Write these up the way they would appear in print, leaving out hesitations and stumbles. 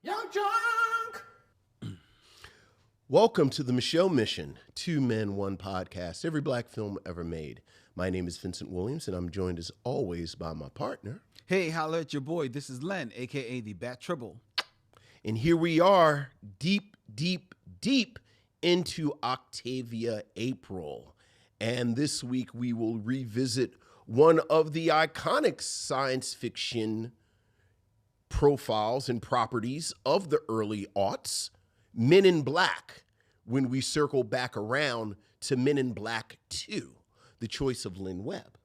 Young Junk. Welcome to the Micheaux Mission, 2 Men, 1 podcast, every black film ever made. My name is Vincent Williams, and I'm joined as always by my partner. Hey, holla at your boy. This is Len, a.k.a. the Bat Tribble. And here we are, deep into Octavia April. And this week we will revisit one of the iconic science fiction profiles and properties of the early aughts, Men in Black, when we circle back around to Men in Black 2, the choice of Lynn Webb.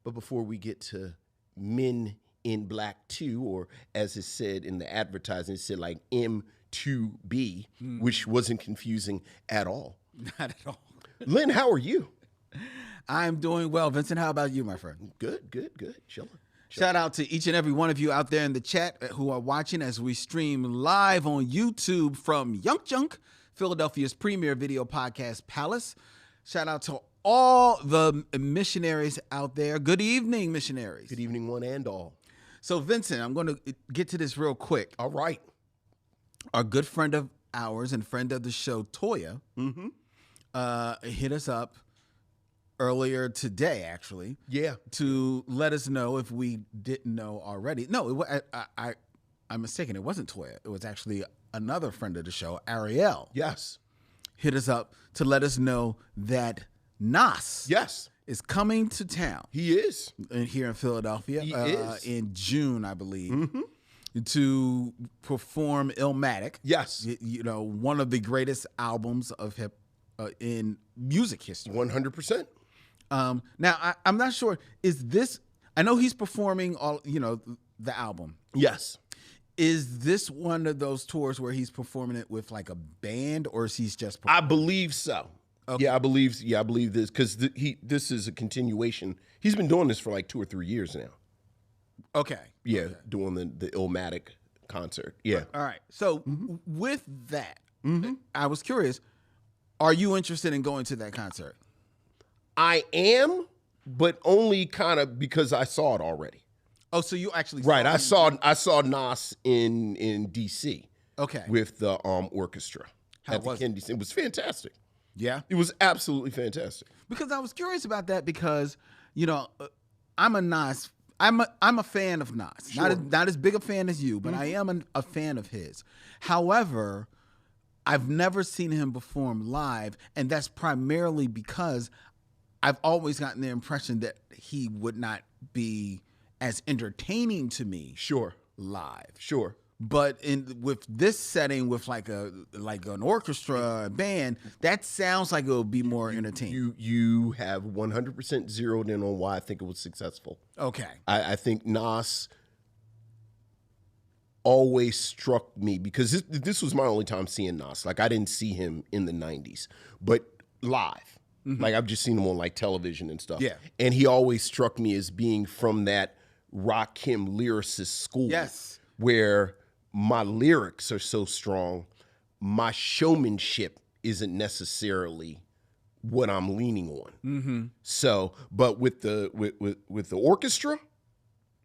But before we get to Men in Black 2, or as it said in the advertising, it said like M2B, which wasn't confusing at all. Not at all. Lynn, how are you? I'm doing well. Vincent, how about you, my friend? Good. Chilling. Shout out to each and every one of you out there in the chat who are watching as we stream live on YouTube from Young Junk, Philadelphia's premier video podcast palace. Shout out to all the missionaries out there. Good evening, missionaries. Good evening, one and all. So, Vincent, I'm going to get to this real quick. All right. Our good friend of ours and friend of the show, Toya, hit us up earlier today, actually. Yeah. To let us know if we didn't know already. No, I'm mistaken. It wasn't Toya. It was actually another friend of the show, Ariel. Yes. Hit us up to let us know that Nas is coming to town. He is. Here in Philadelphia. He is. In June, I believe. To perform Illmatic. Yes. You know, one of the greatest albums of in music history. 100%. Now, I'm not sure, is this, I know he's performing the album. Yes. Is this one of those tours where he's performing it with like a band, or is he just I believe so. Okay. Yeah, I believe this, because this is a continuation. He's been doing this for like 2 or 3 years now. Okay. Yeah, Okay. doing the Illmatic concert. Yeah. All right. So with that, I was curious, are you interested in going to that concert? I am, but only kind of because I saw it already. Oh, so you actually Right. saw I saw Nas in DC. Okay. With the orchestra. How at the was it? Kennedy. It was fantastic. Yeah. It was absolutely fantastic. Because I was curious about that because, I'm a Nas. I'm a fan of Nas. Sure. Not as big a fan as you, but I am a fan of his. However, I've never seen him perform live, and that's primarily because I've always gotten the impression that he would not be as entertaining to me Sure. live. Sure. But with this setting, with like an orchestra, a band, that sounds like it would be more entertaining. You have 100% zeroed in on why I think it was successful. Okay. I think Nas always struck me, because this was my only time seeing Nas. Like, I didn't see him in the 90s, but live. Like, I've just seen him on like television and stuff. Yeah. And he always struck me as being from that Rakim lyricist school. Yes. Where my lyrics are so strong, my showmanship isn't necessarily what I'm leaning on. So, but with the orchestra,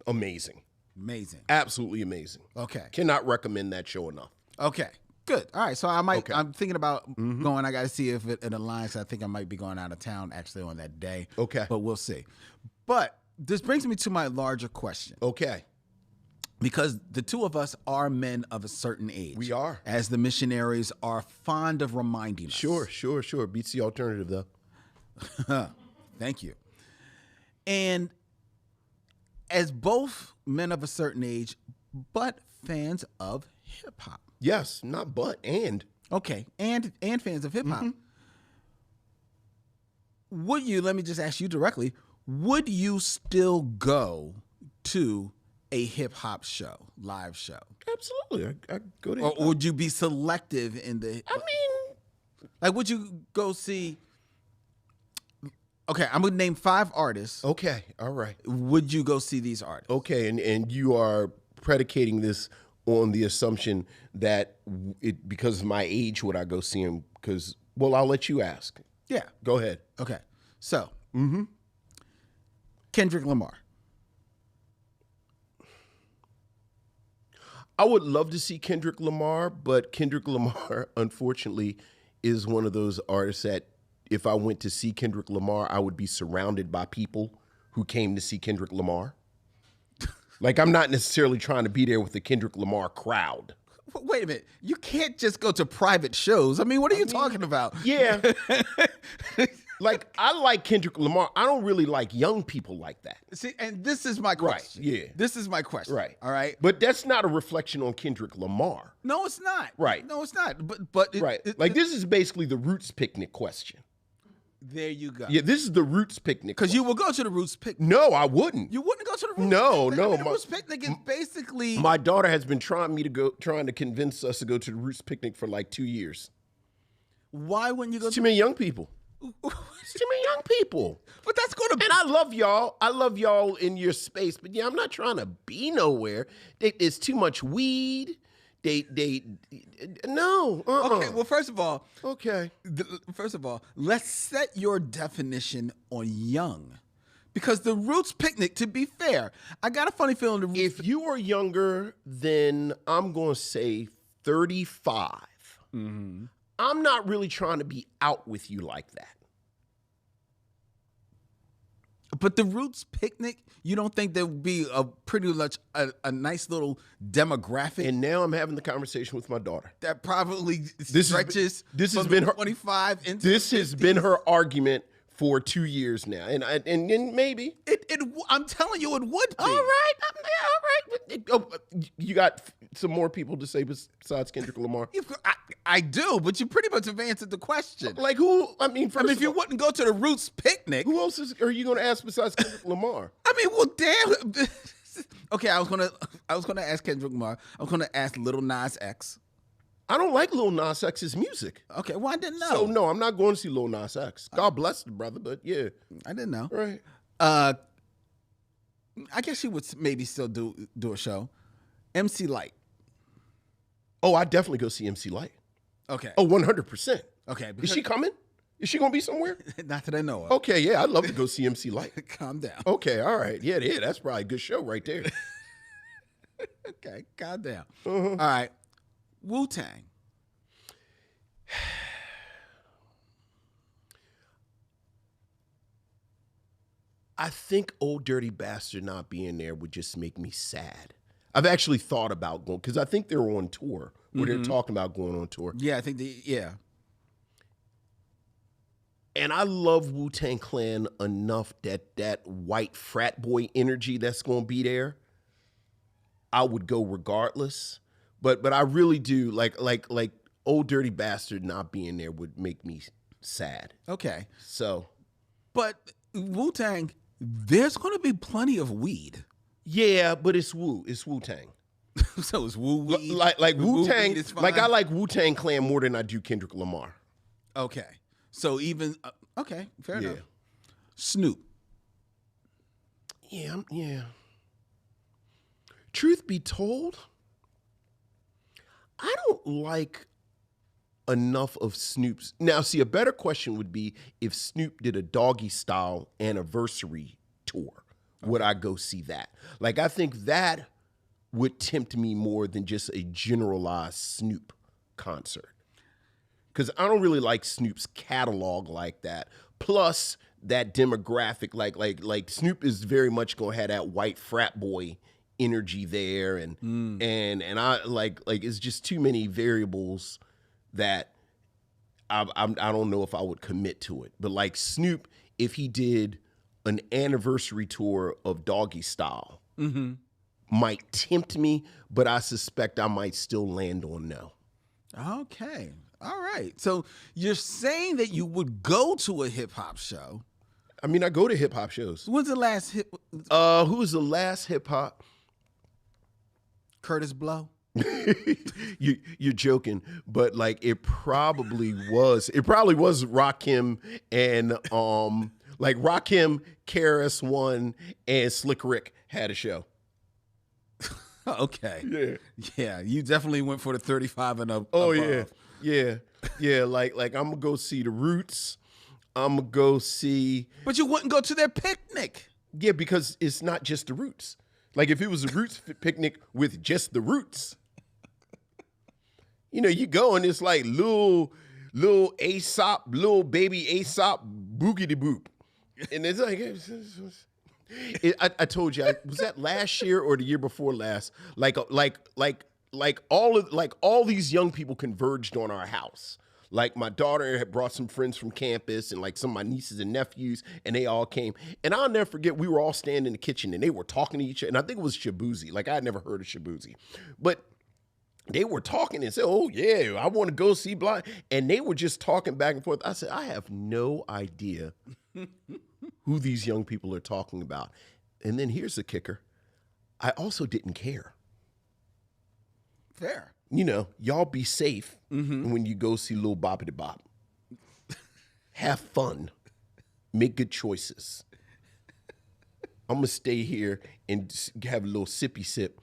amazing. Amazing. Absolutely amazing. Okay. Cannot recommend that show enough. Okay. Good. All right. So I might. Okay. I'm thinking about going. I got to see if it aligns. I think I might be going out of town actually on that day. Okay. But we'll see. But this brings me to my larger question. Okay. Because the two of us are men of a certain age. We are. As the missionaries are fond of reminding us. Sure. Beats the alternative, though. Thank you. And as both men of a certain age, but fans of hip hop. Yes, not but, and. Okay, and fans of hip hop. Would you, let me just ask you directly, would you still go to a hip hop show, live show? Absolutely. I go to Or would you be selective in the... I mean... Like, would you go see... Okay, I'm going to name 5 artists. Okay, all right. Would you go see these artists? Okay, and you are predicating this on the assumption that because of my age, would I go see him? Because, well, I'll let you ask. Yeah. Go ahead. Okay. So, Kendrick Lamar. I would love to see Kendrick Lamar, but Kendrick Lamar, unfortunately, is one of those artists that if I went to see Kendrick Lamar, I would be surrounded by people who came to see Kendrick Lamar. Like, I'm not necessarily trying to be there with the Kendrick Lamar crowd. Wait a minute. You can't just go to private shows. I mean, what are you talking about? Yeah. Like, I like Kendrick Lamar. I don't really like young people like that. See, and this is my question. Right, yeah. This is my question. Right. All right. But that's not a reflection on Kendrick Lamar. No, it's not. Right. No, it's not. But Right. Like, this is basically the Roots picnic question. There you go. Yeah, this is the Roots picnic. Because you will go to the Roots picnic. No, I wouldn't. You wouldn't go to the Roots No, picnic? no. I mean, the Roots picnic is basically... My daughter has been trying to convince us to go to the Roots picnic for like 2 years. Why wouldn't you go Too many young people. It's too many young people. But that's going to be... And I love y'all. I love y'all in your space. But yeah, I'm not trying to be nowhere. It's too much weed. No. Okay, well, first of all... Okay. First of all, let's set your definition on young. Because the Roots picnic, to be fair, I got a funny feeling the Roots... If you are younger than, I'm going to say 35, I'm not really trying to be out with you like that. But the Roots picnic, you don't think there would be a pretty much a nice little demographic? And now I'm having the conversation with my daughter. That probably This has been her 25 into This has been her argument for 2 years now, and maybe I'm telling you, it would be. All right. Oh, you got some more people to say besides Kendrick Lamar? I do, but you pretty much have answered the question. Like who? I mean, if you wouldn't go to the Roots picnic, who else are you going to ask besides Kendrick Lamar? I mean, well, damn. Okay, I was gonna ask Kendrick Lamar. I was gonna ask Lil Nas X. I don't like Lil Nas X's music. Okay, well, I didn't know. So no, I'm not going to see Lil Nas X. God bless the brother, but yeah, I didn't know. Right. I guess she would maybe still do a show. MC Light. Oh, I definitely go see MC Light. Okay. Oh, 100%. Okay. Is she coming? Is she going to be somewhere? Not that I know of. Okay, yeah, I'd love to go see MC Light. Calm down. Okay, all right. Yeah, that's probably a good show right there. Okay, calm down. All right. Wu-Tang. I think Old Dirty Bastard not being there would just make me sad. I've actually thought about going, because I think they're on tour, where they're talking about going on tour. Yeah, I think yeah. And I love Wu-Tang Clan enough that white frat boy energy that's going to be there, I would go regardless. But I really do, like Old Dirty Bastard not being there would make me sad. Okay. So. But Wu-Tang, there's going to be plenty of weed. Yeah, but it's Wu-Tang. So it's Wu weed. Like Wu-Tang, is fine? like I like Wu-Tang Clan more than I do Kendrick Lamar. Okay. So even okay, fair Yeah. enough. Snoop. Yeah. Truth be told, I don't like enough of Snoop's. Now, see, a better question would be if Snoop did a Doggy Style anniversary tour. Would I go see that? Like, I think that would tempt me more than just a generalized Snoop concert. Because I don't really like Snoop's catalog like that. Plus, that demographic, like Snoop is very much going to have that white frat boy energy there. And I like it's just too many variables that I don't know if I would commit to it. But like Snoop, if he did an anniversary tour of Doggy Style, might tempt me, but I suspect I might still land on no. Okay. All right. So you're saying that you would go to a hip hop show. I mean, I go to hip hop shows. When's the last hip? Who was the last hip hop? Curtis Blow. You're joking, but like it probably was Rakim and like Rakim, KRS-One, and Slick Rick had a show. Okay. Yeah. You definitely went for the 35 and up. Oh above. yeah. Like I'm gonna go see the Roots. I'm gonna go see. But you wouldn't go to their picnic. Yeah, because it's not just the Roots. Like if it was a Roots picnic with just the Roots, You know, you go and it's like little Aesop, little baby Aesop boogity boop. And it's like, I told you, was that last year or the year before last? Like all these young people converged on our house. Like my daughter had brought some friends from campus and like some of my nieces and nephews, and they all came. And I'll never forget, we were all standing in the kitchen and they were talking to each other. And I think it was Shabuzi. Like I had never heard of Shabuzi. But they were talking and said, oh yeah, I want to go see Blind. And they were just talking back and forth. I said, I have no idea who these young people are talking about. And then here's the kicker. I also didn't care. Fair. You know, y'all be safe when you go see Lil Boppity Bop. Have fun. Make good choices. I'm going to stay here and have a little sippy sip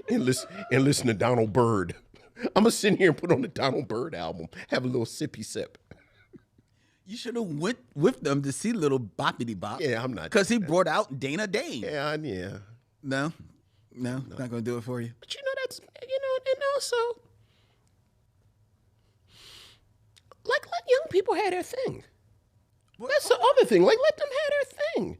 and listen to Donald Byrd. I'm going to sit here and put on the Donald Byrd album, have a little sippy sip. You should have went with them to see Little Boppity Bop. Yeah, I'm not. Because he brought out Dana Dane. Yeah. No, not going to do it for you. But you know, that's, you know, and also, like, let young people have their thing. That's the other thing. Like, let them have their thing.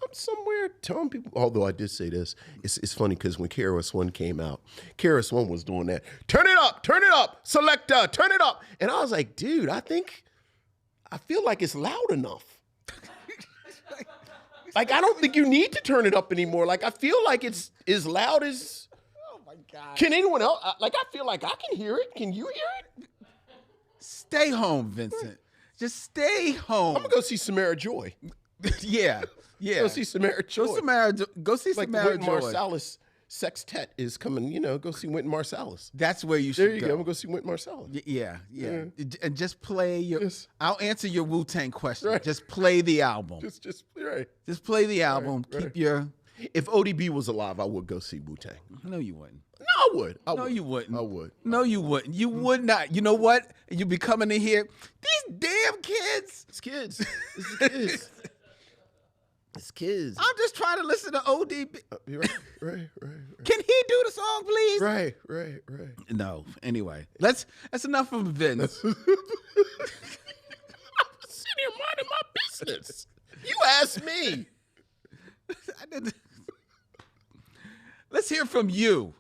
I'm somewhere telling people, although I did say this, it's funny because when KRS-One came out, KRS-One was doing that. Turn it up, selector, turn it up. And I was like, dude, I feel like it's loud enough. Like, I don't think you need to turn it up anymore. Like, I feel like it's as loud as... Oh, my God. Can anyone else? Like, I feel like I can hear it. Can you hear it? Stay home, Vincent. Just stay home. I'm going to go see Samara Joy. Yeah. Go see Samara Joy. Go see like Samara Wynton Joy. Marsalis Sextet is coming. You know, go see Wynton Marsalis. That's where you should There you go. I'm going to go see Wynton Marsalis. Yeah. And just play your... Yes. I'll answer your Wu-Tang question. Right. Just play the album. Just right. Just play the album. Right. Keep your... If ODB was alive, I would go see Wu-Tang. No, you wouldn't. No, I would. No, you wouldn't. I would. No, you wouldn't. You would not. You know what? You be coming in here. These damn kids. It's kids. It's kids. It's kids. I'm just trying to listen to ODB. Right. Can he do the song, please? Right. No. Anyway, that's enough from Vince. I'm sitting here minding my business. You asked me. I didn't. Let's hear from you,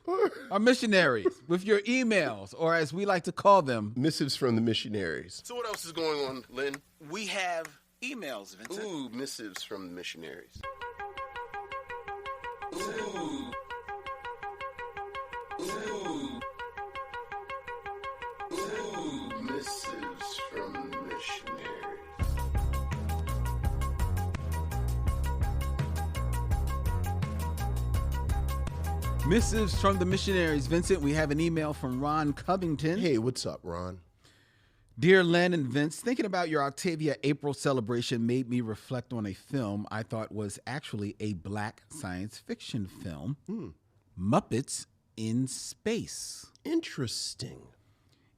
our missionaries, with your emails, or as we like to call them, missives from the missionaries. So what else is going on, Lynn? We have emails, Vincent. Ooh, missives from the missionaries. Ooh. Missives from the missionaries. Missives from the missionaries. Vincent, we have an email from Ron Covington. Hey, what's up, Ron? Dear Len and Vince, thinking about your Octavia April celebration made me reflect on a film I thought was actually a black science fiction film, Muppets in Space. Interesting.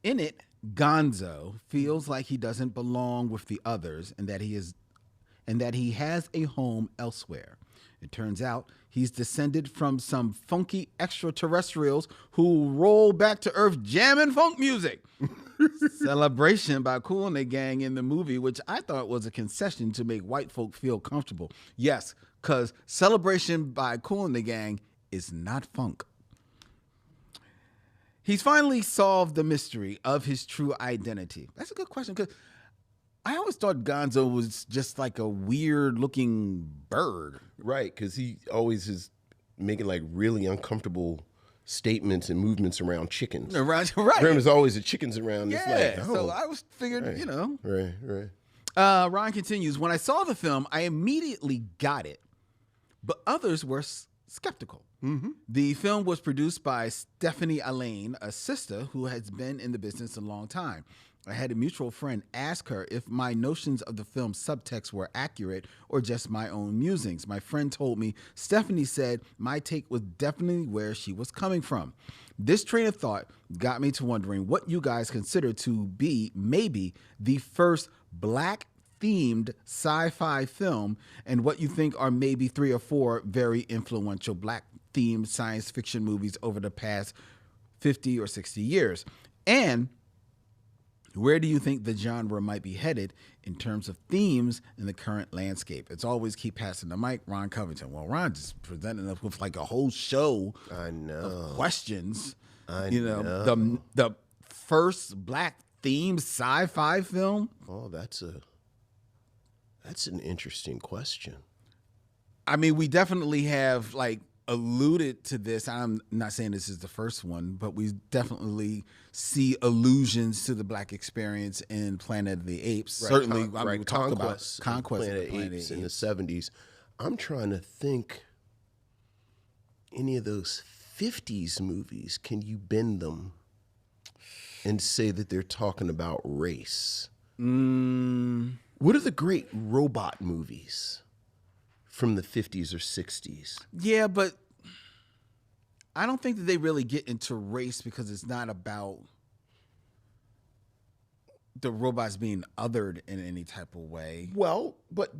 In it, Gonzo feels like he doesn't belong with the others and that he has a home elsewhere. It turns out he's descended from some funky extraterrestrials who roll back to Earth jamming funk music. Celebration by Kool and the Gang in the movie, which I thought was a concession to make white folk feel comfortable. Yes, because Celebration by Kool and the Gang is not funk. He's finally solved the mystery of his true identity. That's a good question, because I always thought Gonzo was just like a weird-looking bird. Right, because he always is making like really uncomfortable statements and movements around chickens. Right. There's always the chickens around. Yeah, it's like, so I was figured, right. you know. Right. Ron continues, when I saw the film, I immediately got it, but others were skeptical. Mm-hmm. The film was produced by Stephanie Allain, a sister who has been in the business a long time. I had a mutual friend ask her if my notions of the film's subtext were accurate or just my own musings. My friend told me Stephanie said my take was definitely where she was coming from. This train of thought got me to wondering what you guys consider to be maybe the first black-themed sci-fi film and what you think are maybe 3 or 4 very influential black-themed science fiction movies over the past 50 or 60 years? And where do you think the genre might be headed in terms of themes in the current landscape? It's always keep passing the mic, Ron Covington. Well, Ron just presented us with like a whole show of questions. I know. The first black themed sci-fi film. Oh, that's an interesting question. I mean, we definitely have like alluded to this. I'm not saying this is the first one, but we definitely see allusions to the black experience in Planet of the Apes. Right. Certainly, I mean, we talked about Conquest of the Planet Apes in the 70s. I'm trying to think any of those 50s movies, can you bend them and say that they're talking about race? What are the great robot movies from the 50s or 60s? Yeah, but I don't think that they really get into race because it's not about the robots being othered in any type of way. Well, but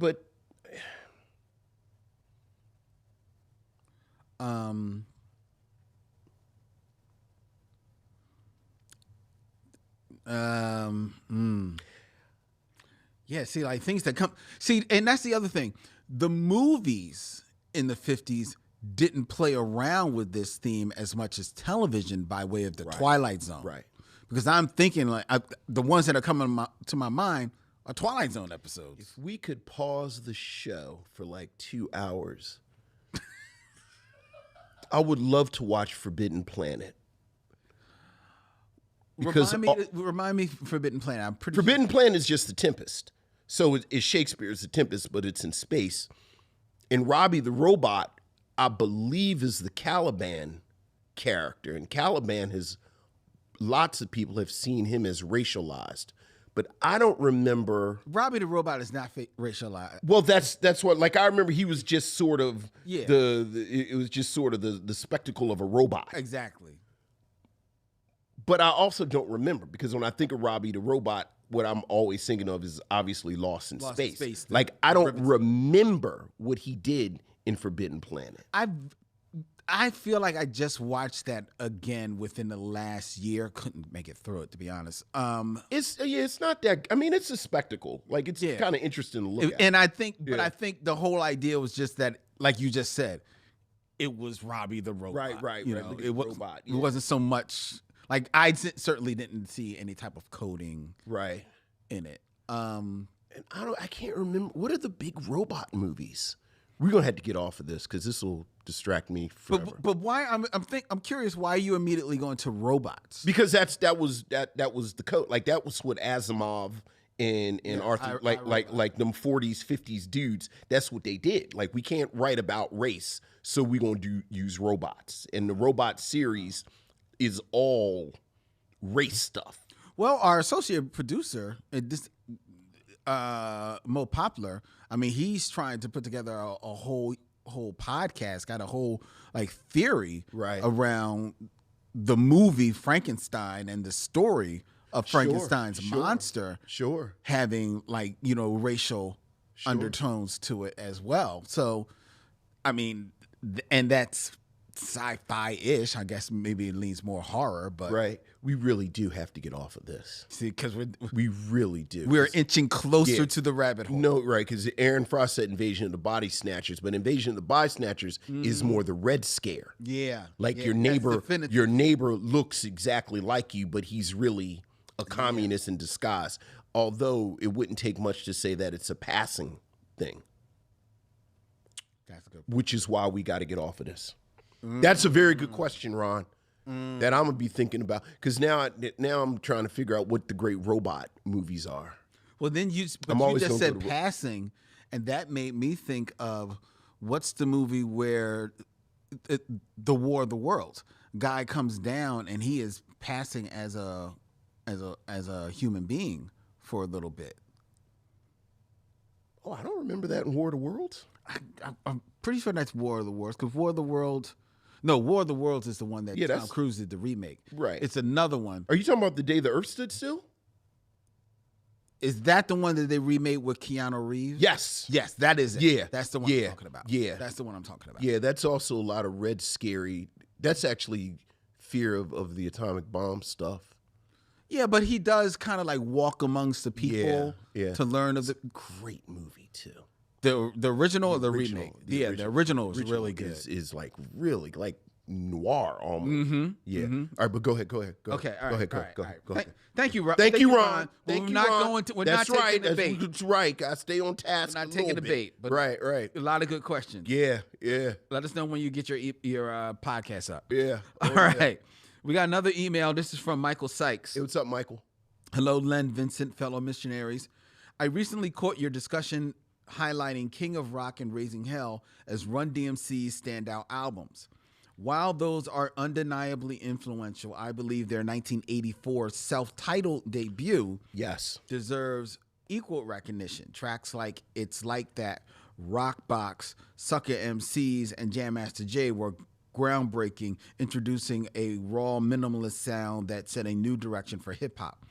yeah, see, like things that come, see, and that's the other thing. The movies in the 50s didn't play around with this theme as much as television by way of the Twilight Zone. Right. Because I'm thinking like the ones that are coming to my mind are Twilight Zone episodes. If we could pause the show for like 2 hours, I would love to watch Forbidden Planet. Because remind me Forbidden Planet. I'm pretty Forbidden Planet is just The Tempest. So it's Shakespeare's The Tempest, but it's in space. And Robbie the Robot, I believe, is the Caliban character. And Caliban lots of people have seen him as racialized. But I don't remember. Robbie the Robot is not racialized. Well, that's what, like, I remember he was just sort of it was just sort of the spectacle of a robot. Exactly. But I also don't remember, because when I think of Robbie the Robot, what I'm always thinking of is obviously Lost in Space. Like, I don't remember what he did in Forbidden Planet. I feel like I just watched that again within the last year. Couldn't make it through it, to be honest. It's not that. I mean, it's a spectacle. Like, it's kind of interesting to look at. And I think the whole idea was just that, like you just said, it was Robbie the Robot. Right. You know, robot. It wasn't so much. Like, I certainly didn't see any type of coding in it. And I can't remember. What are the big robot movies? We're gonna have to get off of this because this will distract me forever. But why? I'm curious why you immediately go into robots. Because that was the code. Like, that was what Asimov and Arthur like them 40s 50s dudes. That's what they did. Like, we can't write about race, so we're gonna use robots. And the robot series is all race stuff. Well, our associate producer, Mo Poplar, I mean, he's trying to put together a whole podcast, got a whole like theory around the movie Frankenstein and the story of Frankenstein's monster having, like, you know, racial undertones to it as well. So, I mean, and that's sci-fi-ish. I guess maybe it leans more horror, but we really do have to get off of this. See, because we really do. We're inching closer to the rabbit hole. No, right? Because Aaron Frost said Invasion of the Body Snatchers, but Invasion of the Body Snatchers is more the Red Scare. Like, your neighbor looks exactly like you, but he's really a communist in disguise. Although it wouldn't take much to say that it's a passing thing. That's a good point. Which is why we got to get off of this. That's a very good question, Ron, that I'm going to be thinking about. Because now I'm trying to figure out what the great robot movies are. Well, then you just said passing, and that made me think of what's the movie where the War of the Worlds guy comes down and he is passing as a human being for a little bit. Oh, I don't remember that in War of the Worlds. I'm pretty sure that's War of the Worlds, because War of the Worlds is the one that Tom Cruise did the remake. Right. It's another one. Are you talking about The Day the Earth Stood Still? Is that the one that they remade with Keanu Reeves? Yes. Yes, that is it. Yeah. That's the one I'm talking about. Yeah. That's the one I'm talking about. Yeah, that's also a lot of red scary. That's actually fear of the atomic bomb stuff. Yeah, but he does kind of like walk amongst the people to learn of the great movie too. The original or the remake? The original is really good. Is like really like noir almost. Mm-hmm. Yeah. Mm-hmm. All right, but go ahead. Okay. Go ahead. Thank you, Ron. Thank you, Ron. We're not taking debate. That's right. I stay on task. We're not taking debate. But right. A lot of good questions. Yeah. Let us know when you get your podcast up. Yeah. All right. We got another email. This is from Michael Sykes. Hey, what's up, Michael? Hello, Len, Vincent, fellow missionaries. I recently caught your discussion highlighting King of Rock and Raising Hell as Run DMC's standout albums. While those are undeniably influential, I believe their 1984 self-titled debut deserves equal recognition. Tracks like It's Like That, Rock Box, Sucker MCs, and Jam Master Jay were groundbreaking, introducing a raw minimalist sound that set a new direction for hip-hop.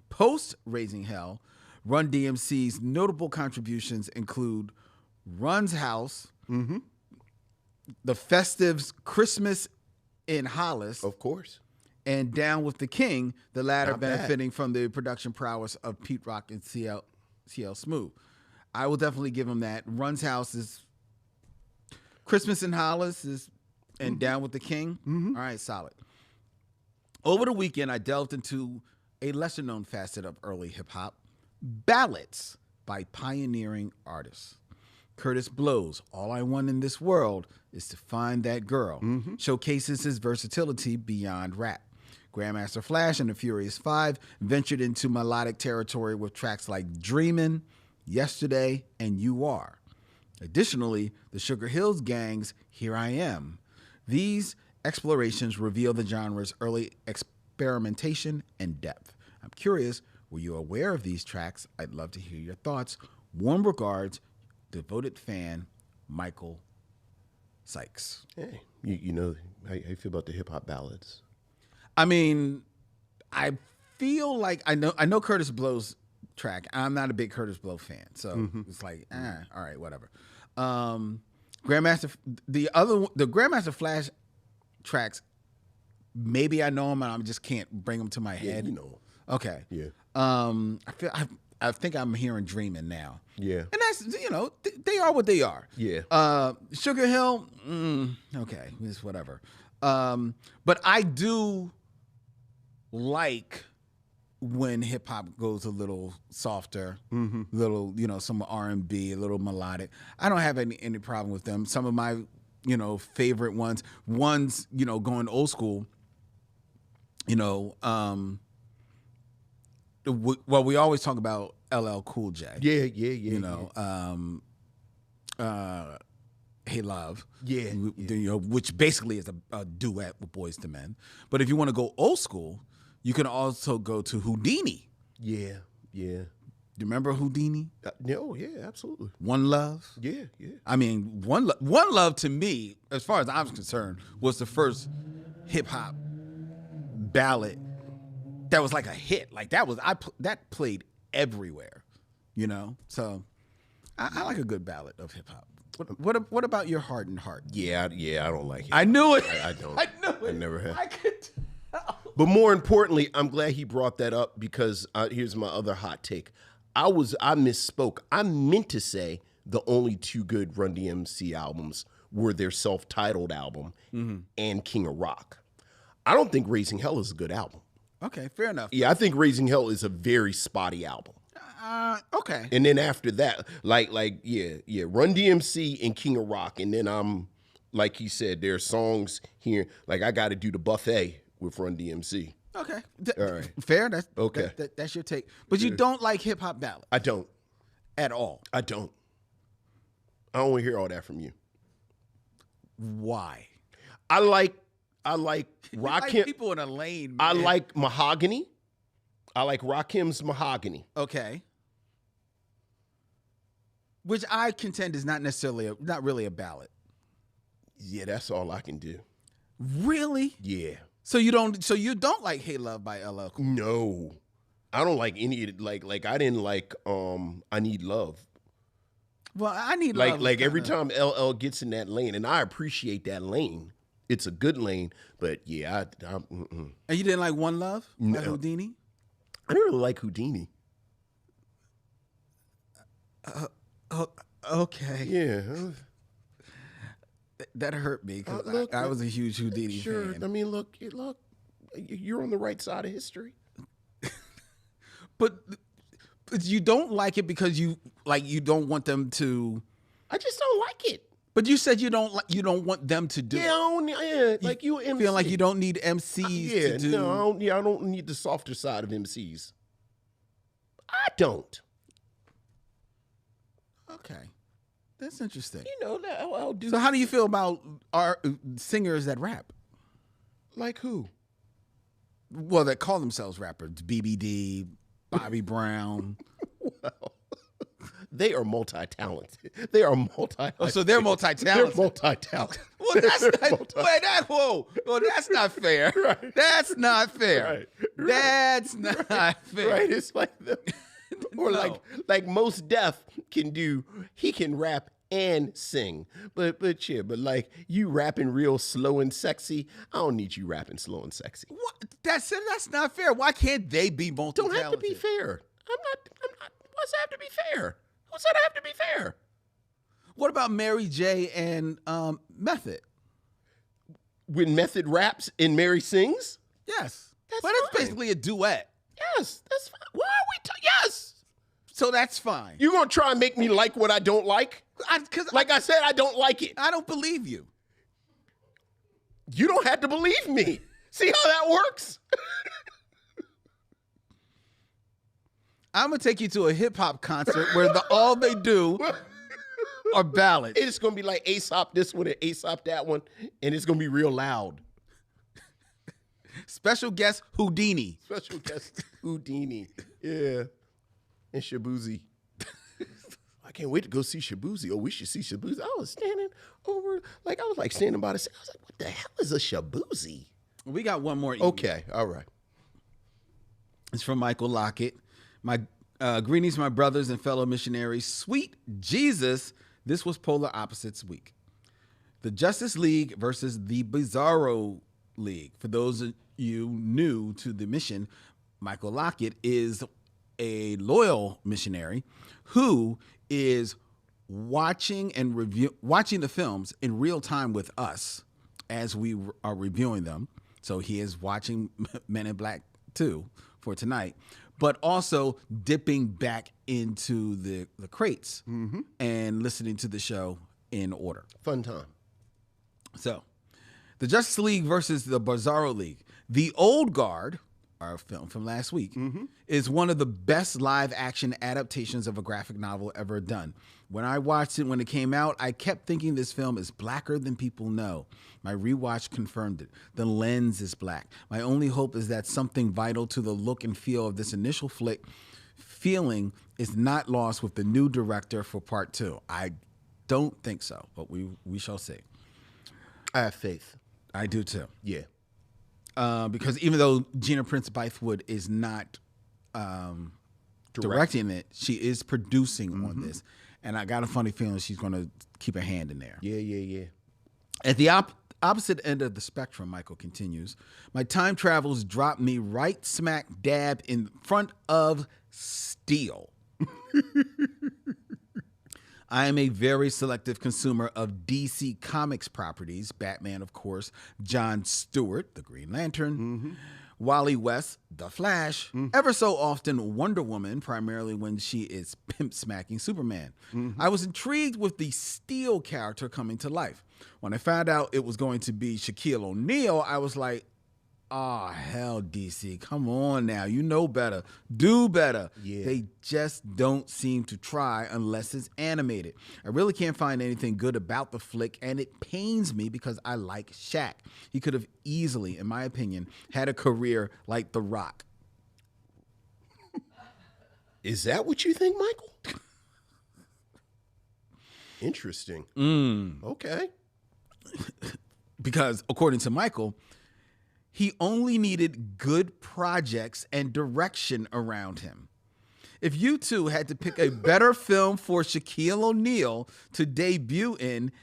Post Raising Hell, Run DMC's notable contributions include Run's House, the Festives' Christmas in Hollis, of course, and Down with the King, the latter benefiting from the production prowess of Pete Rock and CL Smooth. I will definitely give him that. Run's House is Christmas in Hollis and Down with the King. All right, solid. Over the weekend, I delved into a lesser-known facet of early hip-hop, ballads by pioneering artists. Curtis Blow's All I Want in This World Is to Find That Girl showcases his versatility beyond rap. Grandmaster Flash and the Furious Five ventured into melodic territory with tracks like Dreamin', Yesterday, and You Are. Additionally, the Sugar Hills Gang's Here I Am. These explorations reveal the genre's early experimentation and depth. I'm curious, were you aware of these tracks? I'd love to hear your thoughts. Warm regards, devoted fan, Michael Sykes. Hey, you know, how you feel about the hip-hop ballads? I mean, I feel like I know Curtis Blow's track. I'm not a big Curtis Blow fan, so it's like, all right, whatever. Grandmaster, the Grandmaster Flash tracks, maybe I know them and I just can't bring them to my head. You know. Okay. Yeah. I think I'm hearing Dreaming now. Yeah. And that's, they are what they are. Yeah. Sugar Hill, okay, it's whatever. But I do like when hip hop goes a little softer, little, some R&B, a little melodic. I don't have any problem with them. Some of my, favorite ones, going old school, well, we always talk about LL Cool J. Yeah. Hey Love. Yeah. Which basically is a duet with Boys to Men. But if you want to go old school, you can also go to Houdini. Yeah. Do you remember Houdini? No, yeah, absolutely. One Love? Yeah. I mean, One Love to me, as far as I'm concerned, was the first hip hop ballad that was like a hit. Like that played everywhere, So I like a good ballad of hip hop. What about Your Heart and Heart? Yeah, I don't like it. I knew it. I don't. I knew it. I never have. I could tell. But more importantly, I'm glad he brought that up because here's my other hot take. I misspoke. I meant to say the only two good Run DMC albums were their self-titled album and King of Rock. I don't think Raising Hell is a good album. Okay, fair enough. Yeah, I think Raising Hell is a very spotty album. Okay. And then after that, like, Run DMC and King of Rock, and then I'm like he said, there are songs here like I got to do the buffet with Run DMC. Okay. All right. Fair. That's okay. That's your take. But you don't like hip hop ballads. I don't. At all. I don't. I don't want to hear all that from you. Why? I like Rakim. Like people in a lane. Man. I like Mahogany. I like Rakim's Mahogany. Okay. Which I contend is not really a ballad. Yeah, that's all I can do. Really? Yeah. So you don't like Hey Love by LL Cool? No. I don't like any of it. Like I didn't like I Need Love. Well, I Need Love. Like every time LL gets in that lane, and I appreciate that lane, it's a good lane. But yeah, And you didn't like One Love by Houdini? I don't really like Houdini. Okay. Yeah. That hurt me because Look, I was a huge Houdini Sure. fan. I mean, look, you're on the right side of history. But you don't like it because you don't want them to. I just don't like it. But you said you don't want them to do it. Like you MC. Feel like you don't need MCs to do. No, I don't need the softer side of MCs. I don't. Okay. That's interesting. You know, I'll do. So how do you feel about our singers that rap? Like who? Well, that call themselves rappers. BBD, Bobby Brown. Well, they are multi-talented. They are multi. Oh, so they're multi-talented. They're multi-talented. Well, that's not. Whoa. Well, that's not fair. Right. That's not fair. Right. That's not fair. Right. It's like or No. like Most Def can do. He can rap and sing. But like you rapping real slow and sexy. I don't need you rapping slow and sexy. What? That's not fair. Why can't they be multi-talented? Don't have to be fair. I'm not. What's that have to be fair? What's that have to be fair? What about Mary J. and Method? When Method raps and Mary sings? Yes. That's But it's fine. basically a duet. Yes, that's fine. Why are we yes. So that's fine. You gonna try and make me like what I don't like? Like I said, I don't like it. I don't believe you. You don't have to believe me. See how that works? I'm gonna take you to a hip hop concert where all they do are ballads. It's gonna be like Aesop this one and Aesop that one, and it's gonna be real loud. Special guest Houdini. Special guest Houdini. Yeah. And Shabuzi. I can't wait to go see Shabuzi. Oh, we should see Shabuzi. I was standing standing by the set. I was like, what the hell is a Shabuzi? We got one more email. Okay, all right. It's from Michael Lockett. My greetings, my brothers and fellow missionaries. Sweet Jesus, this was Polar Opposites Week. The Justice League versus the Bizarro League. For those of you new to the mission, Michael Lockett is a loyal missionary who is watching the films in real time with us as we are reviewing them. So he is watching Men in Black 2 for tonight, but also dipping back into the crates and listening to the show in order. Fun time. So, the Justice League versus the Bizarro League. The Old Guard, our film from last week, is one of the best live action adaptations of a graphic novel ever done. When I watched it when it came out, I kept thinking this film is blacker than people know. My rewatch confirmed it. The lens is black. My only hope is that something vital to the look and feel of this initial flick feeling is not lost with the new director for part 2. I don't think so, but we shall see. I have faith. I do too. Yeah. Because even though Gina Prince Bythewood is not directing it, she is producing on this. And I got a funny feeling she's going to keep a hand in there. Yeah. At the opposite end of the spectrum, Michael continues, my time travels dropped me right smack dab in front of steel. I am a very selective consumer of DC Comics properties, Batman, of course, John Stewart, the Green Lantern, Wally West, The Flash, ever so often Wonder Woman, primarily when she is pimp-smacking Superman. I was intrigued with the Steel character coming to life. When I found out it was going to be Shaquille O'Neal, I was like, oh, hell, DC, come on now. You know better. Do better. Yeah. They just don't seem to try unless it's animated. I really can't find anything good about the flick, and it pains me because I like Shaq. He could have easily, in my opinion, had a career like The Rock. Is that what you think, Michael? Interesting. Okay. Because according to Michael, he only needed good projects and direction around him. If you two had to pick a better film for Shaquille O'Neal to debut in,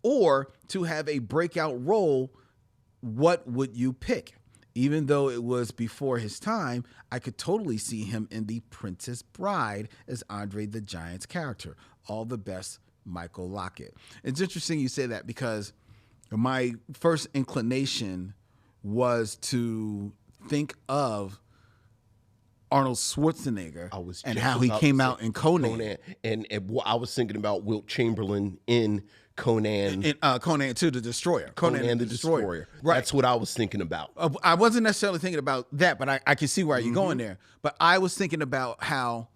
or to have a breakout role, what would you pick? Even though it was before his time, I could totally see him in The Princess Bride as Andre the Giant's character. All the best, Michael Lockett. It's interesting you say that because my first inclination was to think of Arnold Schwarzenegger and how he came out in Conan. And I was thinking about Wilt Chamberlain in Conan. In Conan 2, the Destroyer. Conan the Destroyer. Right. That's what I was thinking about. I wasn't necessarily thinking about that, but I can see why you're going there. But I was thinking about how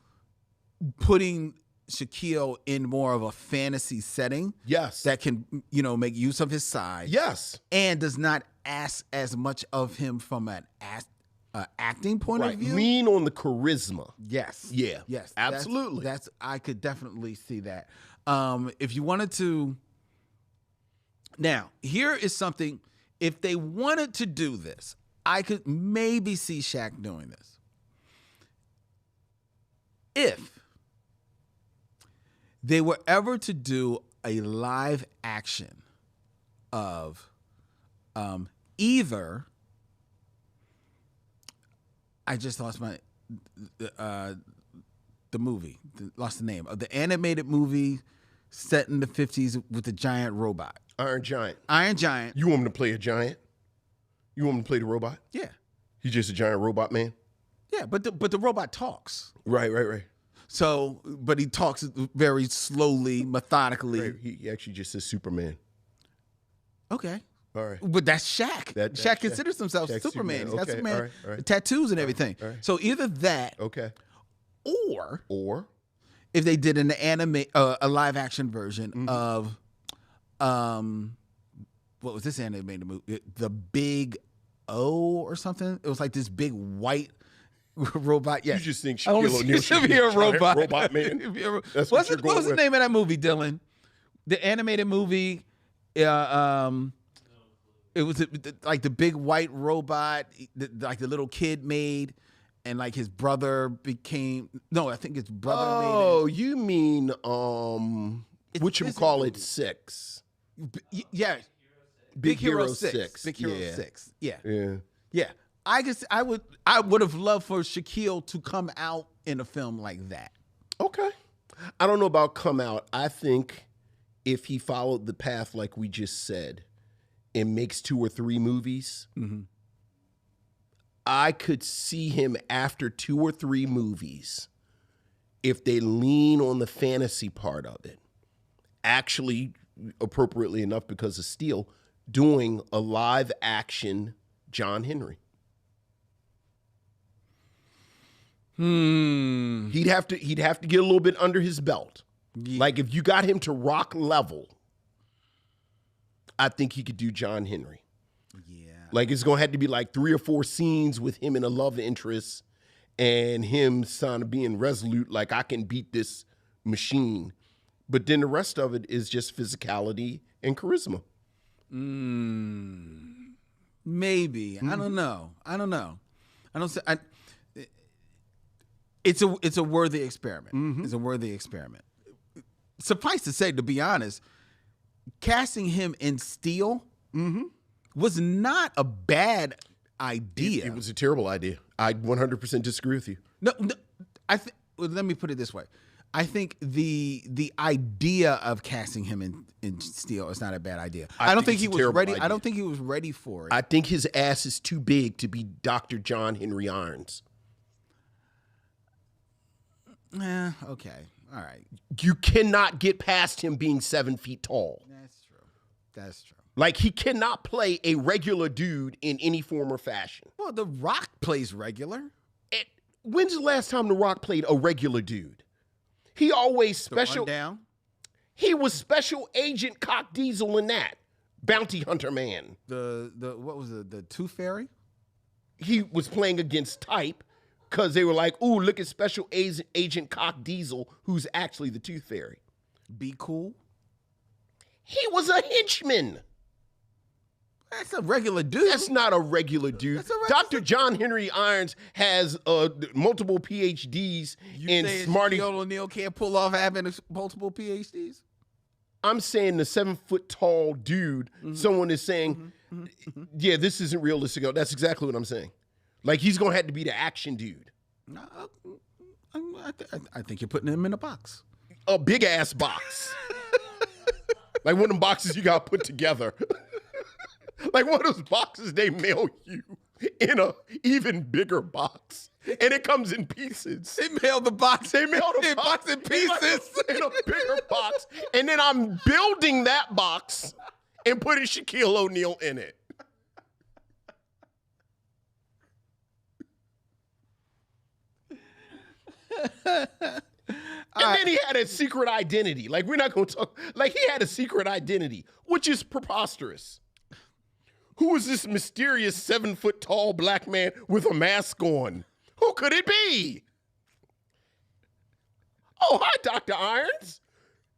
putting Shaquille in more of a fantasy setting. Yes. That can, make use of his size. Yes. And does not ask as much of him from an acting point of view. Lean on the charisma. Yes. Yeah. Yes. Absolutely. That's I could definitely see that. If you wanted to, now here is something. If they wanted to do this, I could maybe see Shaq doing this. If they were ever to do a live action of either, I just lost the movie, lost the name of the animated movie set in the 50s with the giant robot. Iron Giant. Iron Giant. You want him to play a giant? You want him to play the robot? Yeah. He's just a giant robot man? Yeah, but the robot talks. Right. So, but he talks very slowly, methodically. Right. He actually just says Superman. Okay. All right. But that's Shaq. That's Shaq considers himself Shaq's Superman. He's got Okay, Superman all right. tattoos and everything. All right. So either that, Okay. or if they did an a live action version of, what was this animated movie? The Big O or something. It was like this big white robot. Yeah, you just think Shaquille O'Neal should be a robot man. That's what was the name of that movie, Dylan? The animated movie. It was like the big white robot, like the little kid made, and like his brother became. No, I think his brother made it. Oh, you mean whatchamacallit 6? Yeah, Big Hero 6. Big Hero 6. Yeah. I would have loved for Shaquille to come out in a film like that. Okay. I don't know about come out. I think if he followed the path like we just said and makes 2 or 3 movies, I could see him after 2 or 3 movies, if they lean on the fantasy part of it, actually appropriately enough because of Steel, doing a live action John Henry. He'd have to get a little bit under his belt. Yeah. Like if you got him to Rock level, I think he could do John Henry. Yeah. Like it's gonna have to be like 3 or 4 scenes with him and a love interest and him kind of being resolute, like I can beat this machine. But then the rest of it is just physicality and charisma. Maybe. I don't know. It's a worthy experiment. It's a worthy experiment. Suffice to say, to be honest, casting him in Steel was not a bad idea. It was a terrible idea. I 100% disagree with you. No, let me put it this way. I think the idea of casting him in Steel is not a bad idea. I don't think he was ready. I don't think he was ready for it. I think his ass is too big to be Dr. John Henry Irons. Okay. All right. You cannot get past him being 7 feet tall. That's true. Like, he cannot play a regular dude in any form or fashion. Well, The Rock plays regular. When's the last time The Rock played a regular dude? He always special. Down. He was Special Agent Cock Diesel in that. Bounty Hunter Man. The what was it? The Tooth Fairy? He was playing against Type because they were like, ooh, look at Special Agent Cock Diesel, who's actually the Tooth Fairy. Be Cool? He was a henchman. That's a regular dude. That's not a regular dude. Dr. John Henry Irons has multiple PhDs in Smarty. Shaquille O'Neal can't pull off having multiple PhDs? I'm saying the 7 foot tall dude, someone is saying, yeah, this isn't realistic. That's exactly what I'm saying. Like, he's going to have to be the action dude. I think you're putting him in a box. A big ass box. Like one of them boxes you got put together. Like one of those boxes they mail you in a even bigger box. And it comes in pieces. They mail the box. They mail the box in pieces. In a bigger box. And then I'm building that box and putting Shaquille O'Neal in it. And then he had a secret identity. Like, we're not going to talk. Like, he had a secret identity, which is preposterous. Who is this mysterious 7 foot tall black man with a mask on? Who could it be? Oh, hi, Dr. Irons.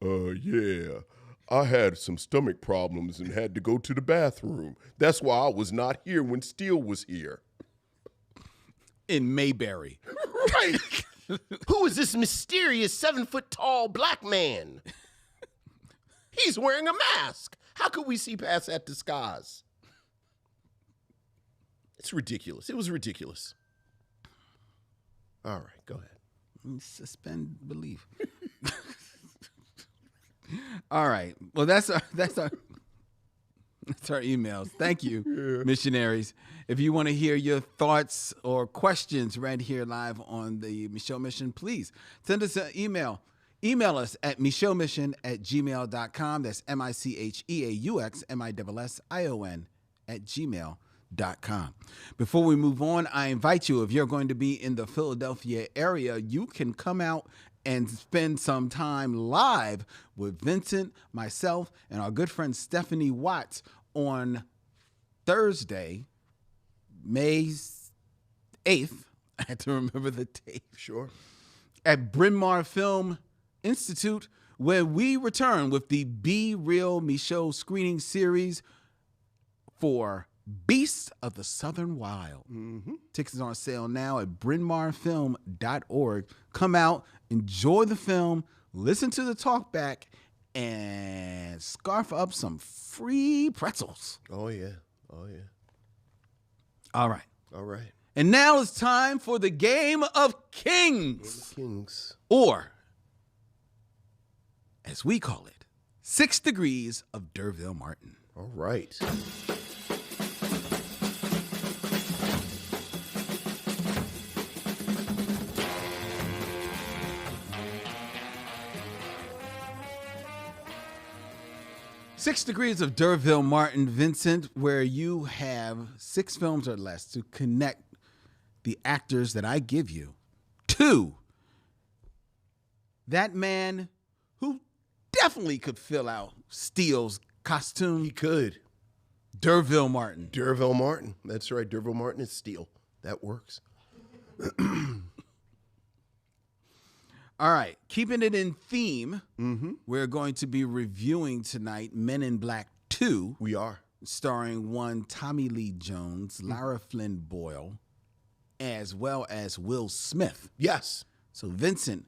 Yeah. I had some stomach problems and had to go to the bathroom. That's why I was not here when Steele was here. In Mayberry. Right. Who is this mysterious 7 foot tall black man? He's wearing a mask. How could we see past that disguise? It's ridiculous. It was ridiculous. All right, go ahead. Suspend belief. All right. Well, that's our emails. Thank you, missionaries. If you want to hear your thoughts or questions right here live on the Micheaux Mission, please send us an email. Email us at micheauxmission@gmail.com. That's micheauxmission@gmail.com. Before we move on, I invite you, if you're going to be in the Philadelphia area, you can come out and spend some time live with Vincent, myself, and our good friend Stephanie Watts on Thursday, May 8th. I had to remember the date. Sure. At Bryn Mawr Film Institute, where we return with the Be Real Micheaux screening series for Beasts of the Southern Wild. Tickets are on sale now at brynmarfilm.org. Come out, enjoy the film, listen to the talkback, and scarf up some free pretzels. Oh, yeah. Oh, yeah. All right. All right. And now it's time for the Game of Kings. Kings. Or, as we call it, 6 Degrees of D'Urville Martin. All right. Six Degrees of D'Urville Martin, Vincent, where you have 6 films or less to connect the actors that I give you to that man who definitely could fill out Steele's costume. He could. D'Urville Martin. D'Urville Martin. That's right. D'Urville Martin is Steele. That works. All right, keeping it in theme, we're going to be reviewing tonight Men in Black 2. We are. Starring one Tommy Lee Jones, Lara Flynn Boyle, as well as Will Smith. Yes. So, Vincent,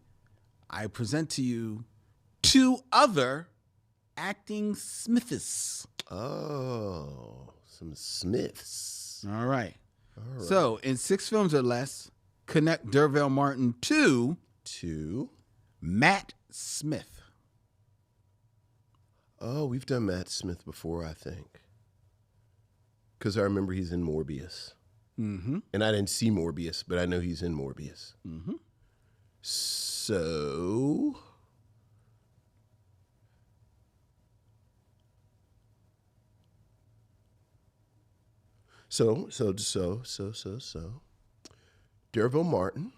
I present to you 2 other acting Smiths. Oh, some Smiths. All right. So, in 6 films or less, connect D'Urville Martin to Matt Smith. Oh, we've done Matt Smith before, I think. Because I remember he's in Morbius. And I didn't see Morbius, but I know he's in Morbius. So... So. D'Urville Martin.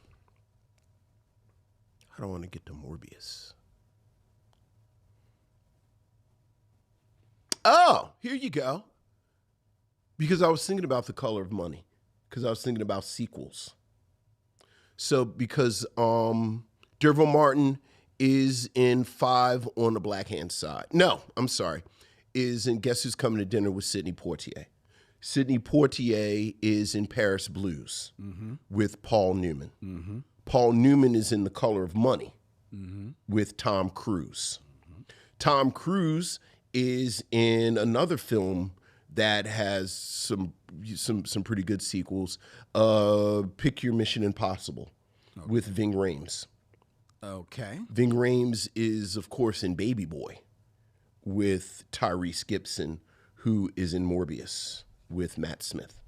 I don't want to get to Morbius. Oh, here you go. Because I was thinking about The Color of Money. Because I was thinking about sequels. So because D'Urville Martin is in 5 on the Black Hand Side. No, I'm sorry. Is in Guess Who's Coming to Dinner with Sidney Poitier. Sidney Poitier is in Paris Blues with Paul Newman. Paul Newman is in The Color of Money with Tom Cruise. Tom Cruise is in another film that has some pretty good sequels. Pick Your Mission Impossible with Ving Rhames. Okay. Ving Rhames is, of course, in Baby Boy with Tyrese Gibson, who is in Morbius with Matt Smith.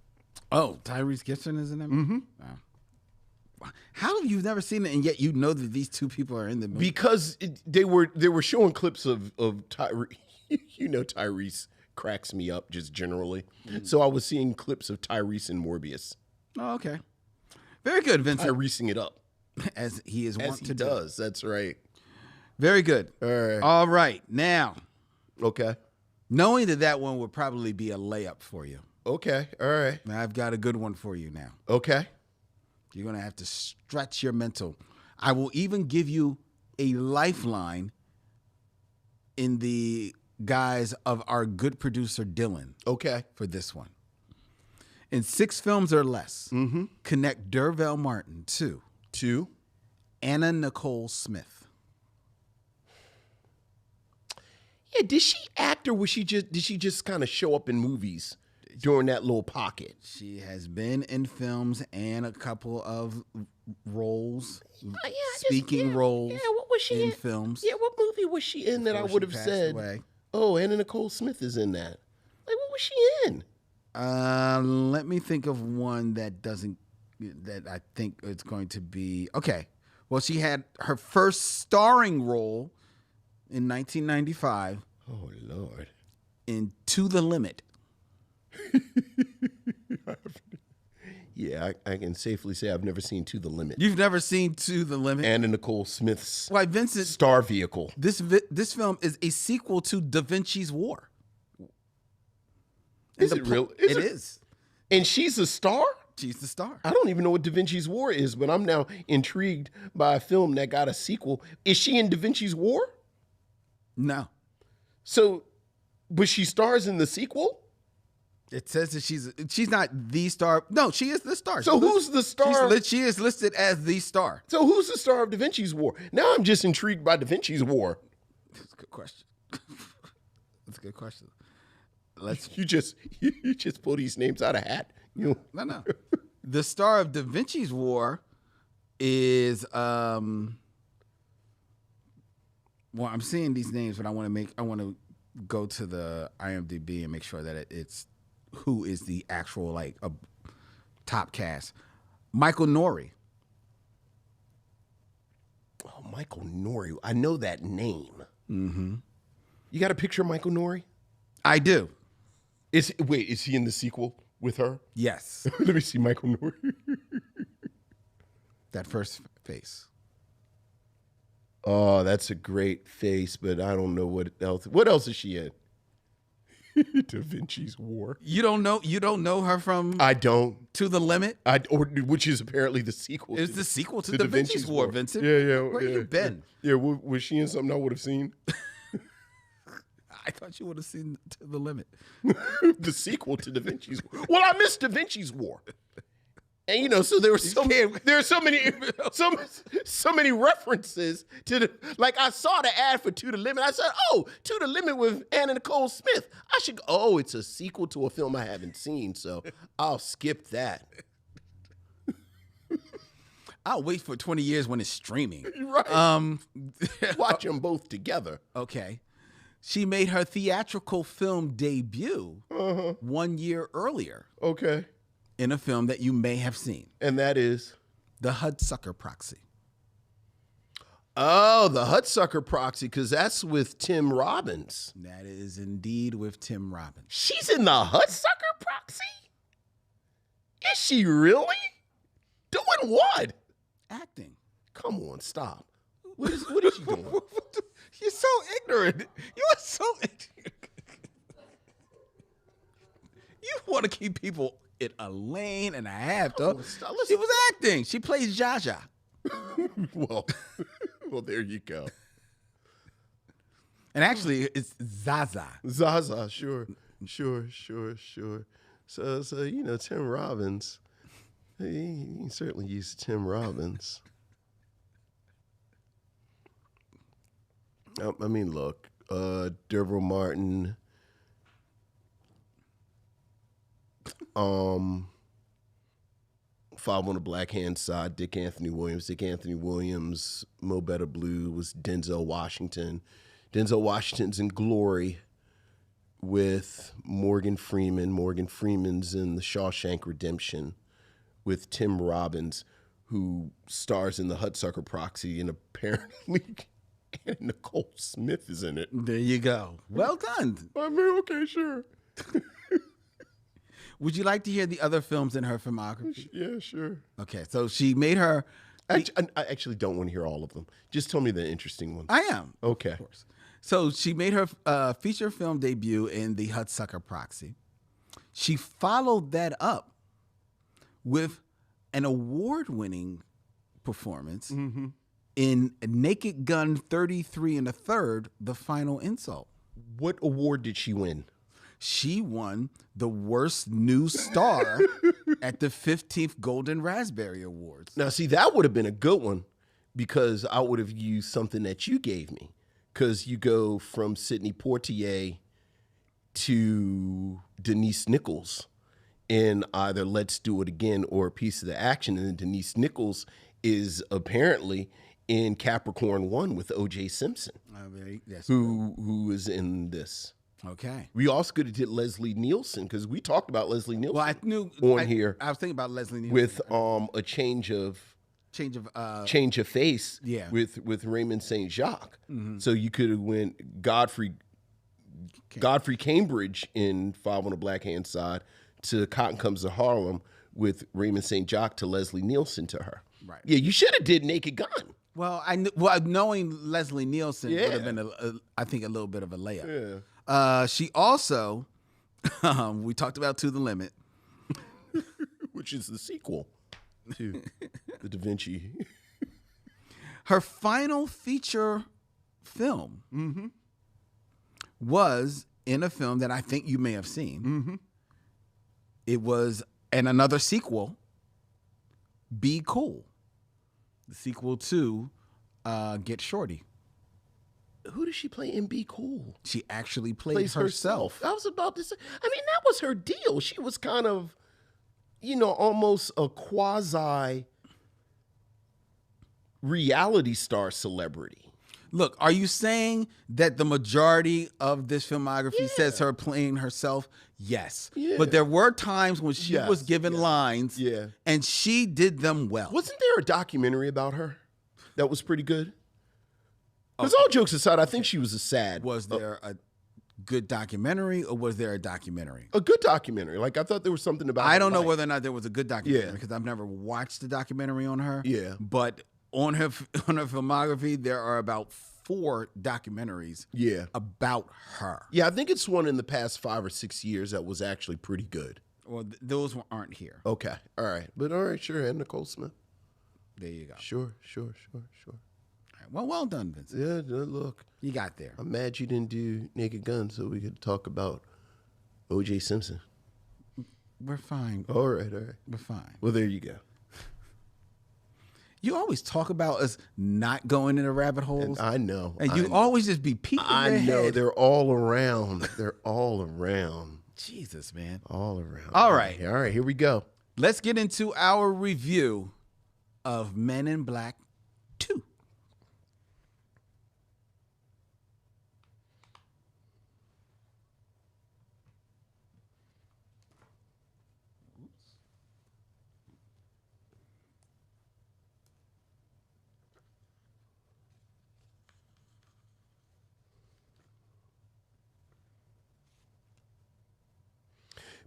Oh, Tyrese Gibson is in that movie? Wow. How have you never seen it, and yet you know that these two people are in the movie? Because they were showing clips of Tyrese. You know, Tyrese cracks me up just generally. So I was seeing clips of Tyrese in Morbius. Oh, okay. Very good, Vincent. Tyrese-ing it up. As he is wont to do. Does. That's right. Very good. All right. All right. Now, Okay. knowing that one would probably be a layup for you, Okay. All right. I've got a good one for you now. Okay. You're going to have to stretch your mental. I will even give you a lifeline in the guise of our good producer, Dylan, Okay. for this one. In 6 films or less, connect Dervell Martin to 2. Anna Nicole Smith. Yeah, did she act or did she just kind of show up in movies during that little pocket? She has been in films and a couple of roles, speaking roles. Yeah, what was she in films? Yeah, what movie was she in that I would have said? Away. Oh, Anna Nicole Smith is in that. Like, what was she in? Let me think of one that I think it's going to be. Okay. Well, she had her first starring role in 1995 Oh, Lord. in To the Limit. Yeah, I can safely say I've never seen To the Limit. You've never seen To the Limit? Anna Nicole Smith's Why, Vincent, star vehicle. this film is a sequel to Da Vinci's War. Is it real? It is. And she's a star? She's the star. I don't even know what Da Vinci's War is, but I'm now intrigued by a film that got a sequel. Is she in Da Vinci's War? No. So, but she stars in the sequel? It says that she's not the star. No, she is the star. So who's the star? She is listed as the star. So who's the star of Da Vinci's War? Now I'm just intrigued by Da Vinci's War. That's a good question. That's a good question. You just pull these names out of hat. No. The star of Da Vinci's War is well, I'm seeing these names, but I want to go to the IMDb and make sure that it's who is the actual like a top cast. Michael Nouri. Oh, Michael Nouri. I know that name. Mm-hmm. You got a picture of Michael Nouri? I do. Is he in the sequel with her? Yes. Let me see Michael Nouri. That first face. Oh, that's a great face, but I don't know what else. What else is she in? Da Vinci's War. You don't know her from I don't. To the Limit? Which is apparently the sequel. It's the sequel to Da Vinci's War, Vincent. Yeah. Where you been? Yeah, was she in something I would have seen? I thought you would have seen To the Limit. The sequel to Da Vinci's War. Well, I missed Da Vinci's War. And so there were so many references to the, like I saw the ad for To the Limit. I said, "Oh, To the Limit with Anna Nicole Smith." I should go. Oh, it's a sequel to a film I haven't seen, so I'll skip that. I'll wait for 20 years when it's streaming. Right. Watch them both together. Okay. She made her theatrical film debut 1 year earlier. Okay. In a film that you may have seen. And that is? The Hudsucker Proxy. Oh, the Hudsucker Proxy, because that's with Tim Robbins. That is indeed with Tim Robbins. She's in the Hudsucker Proxy? Is she really? Doing what? Acting. Come on, stop. What is she doing? You're so ignorant. You are so ignorant. You want to keep people in a lane and a half, though. She was acting. She plays Jaja. well, there you go. And actually, it's Zaza. Zaza, sure. So Tim Robbins. He certainly used Tim Robbins. I mean, look, Deborah Martin, Five on the Black Hand Side, Dick Anthony Williams. Dick Anthony Williams, Mo Better Blue was Denzel Washington. Denzel Washington's in Glory with Morgan Freeman. Morgan Freeman's in The Shawshank Redemption with Tim Robbins, who stars in The Hudsucker Proxy, and apparently Nicole Smith is in it. There you go. Well done. I mean, okay, sure. Would you like to hear the other films in her filmography? Yeah, sure. Okay, so she made her... I actually don't want to hear all of them. Just tell me the interesting ones. I am. Okay. Of course. So she made her feature film debut in The Hudsucker Proxy. She followed that up with an award-winning performance in Naked Gun 33 and a Third, The Final Insult. What award did she win? She won the worst new star at the 15th Golden Raspberry Awards. Now, see, that would have been a good one because I would have used something that you gave me. Because you go from Sidney Poitier to Denise Nichols in either Let's Do It Again or A Piece of the Action. And then Denise Nichols is apparently in Capricorn 1 with O.J. Simpson, who is in this. Okay. We also could have did Leslie Nielsen because we talked about Leslie Nielsen. Well, I knew here. I was thinking about Leslie Nielsen with a change of face. Yeah. With Raymond St. Jacques. So you could have went Godfrey Cambridge in Five on the Black Hand Side to Cotton Comes to Harlem with Raymond St. Jacques to Leslie Nielsen to her. Right. Yeah, you should have did Naked Gun. Well, knowing Leslie Nielsen would have been I think a little bit of a layup. Yeah. She also, we talked about To the Limit, which is the sequel to the Da Vinci. Her final feature film was in a film that I think you may have seen. It was another sequel, Be Cool, the sequel to Get Shorty. Who does she play in Be Cool? She actually plays herself. I was about to say, I mean, that was her deal. She was kind of, almost a quasi reality star celebrity. Look, are you saying that the majority of this filmography says her playing herself? Yes. Yeah. But there were times when she was given lines and she did them well. Wasn't there a documentary about her that was pretty good? Because all jokes aside, I think she was a sad. Was there a good documentary or was there a documentary? A good documentary. Like, I thought there was something about I don't know whether or not there was a good documentary because I've never watched the documentary on her. Yeah. But on her filmography, there are about 4 documentaries about her. Yeah, I think it's one in the past 5 or 6 years that was actually pretty good. Well, those aren't here. Okay. All right. But all right, sure. And Nicole Smith. There you go. Sure. Well done, Vincent. Yeah, look. You got there. I'm mad you didn't do Naked Gun so we could talk about O.J. Simpson. We're fine. All right. We're fine. Well, there you go. You always talk about us not going into rabbit holes. And I know. And you always just be peeking I their know. head. They're all around. Jesus, man. All around. All right. All right, here we go. Let's get into our review of Men in Black 2.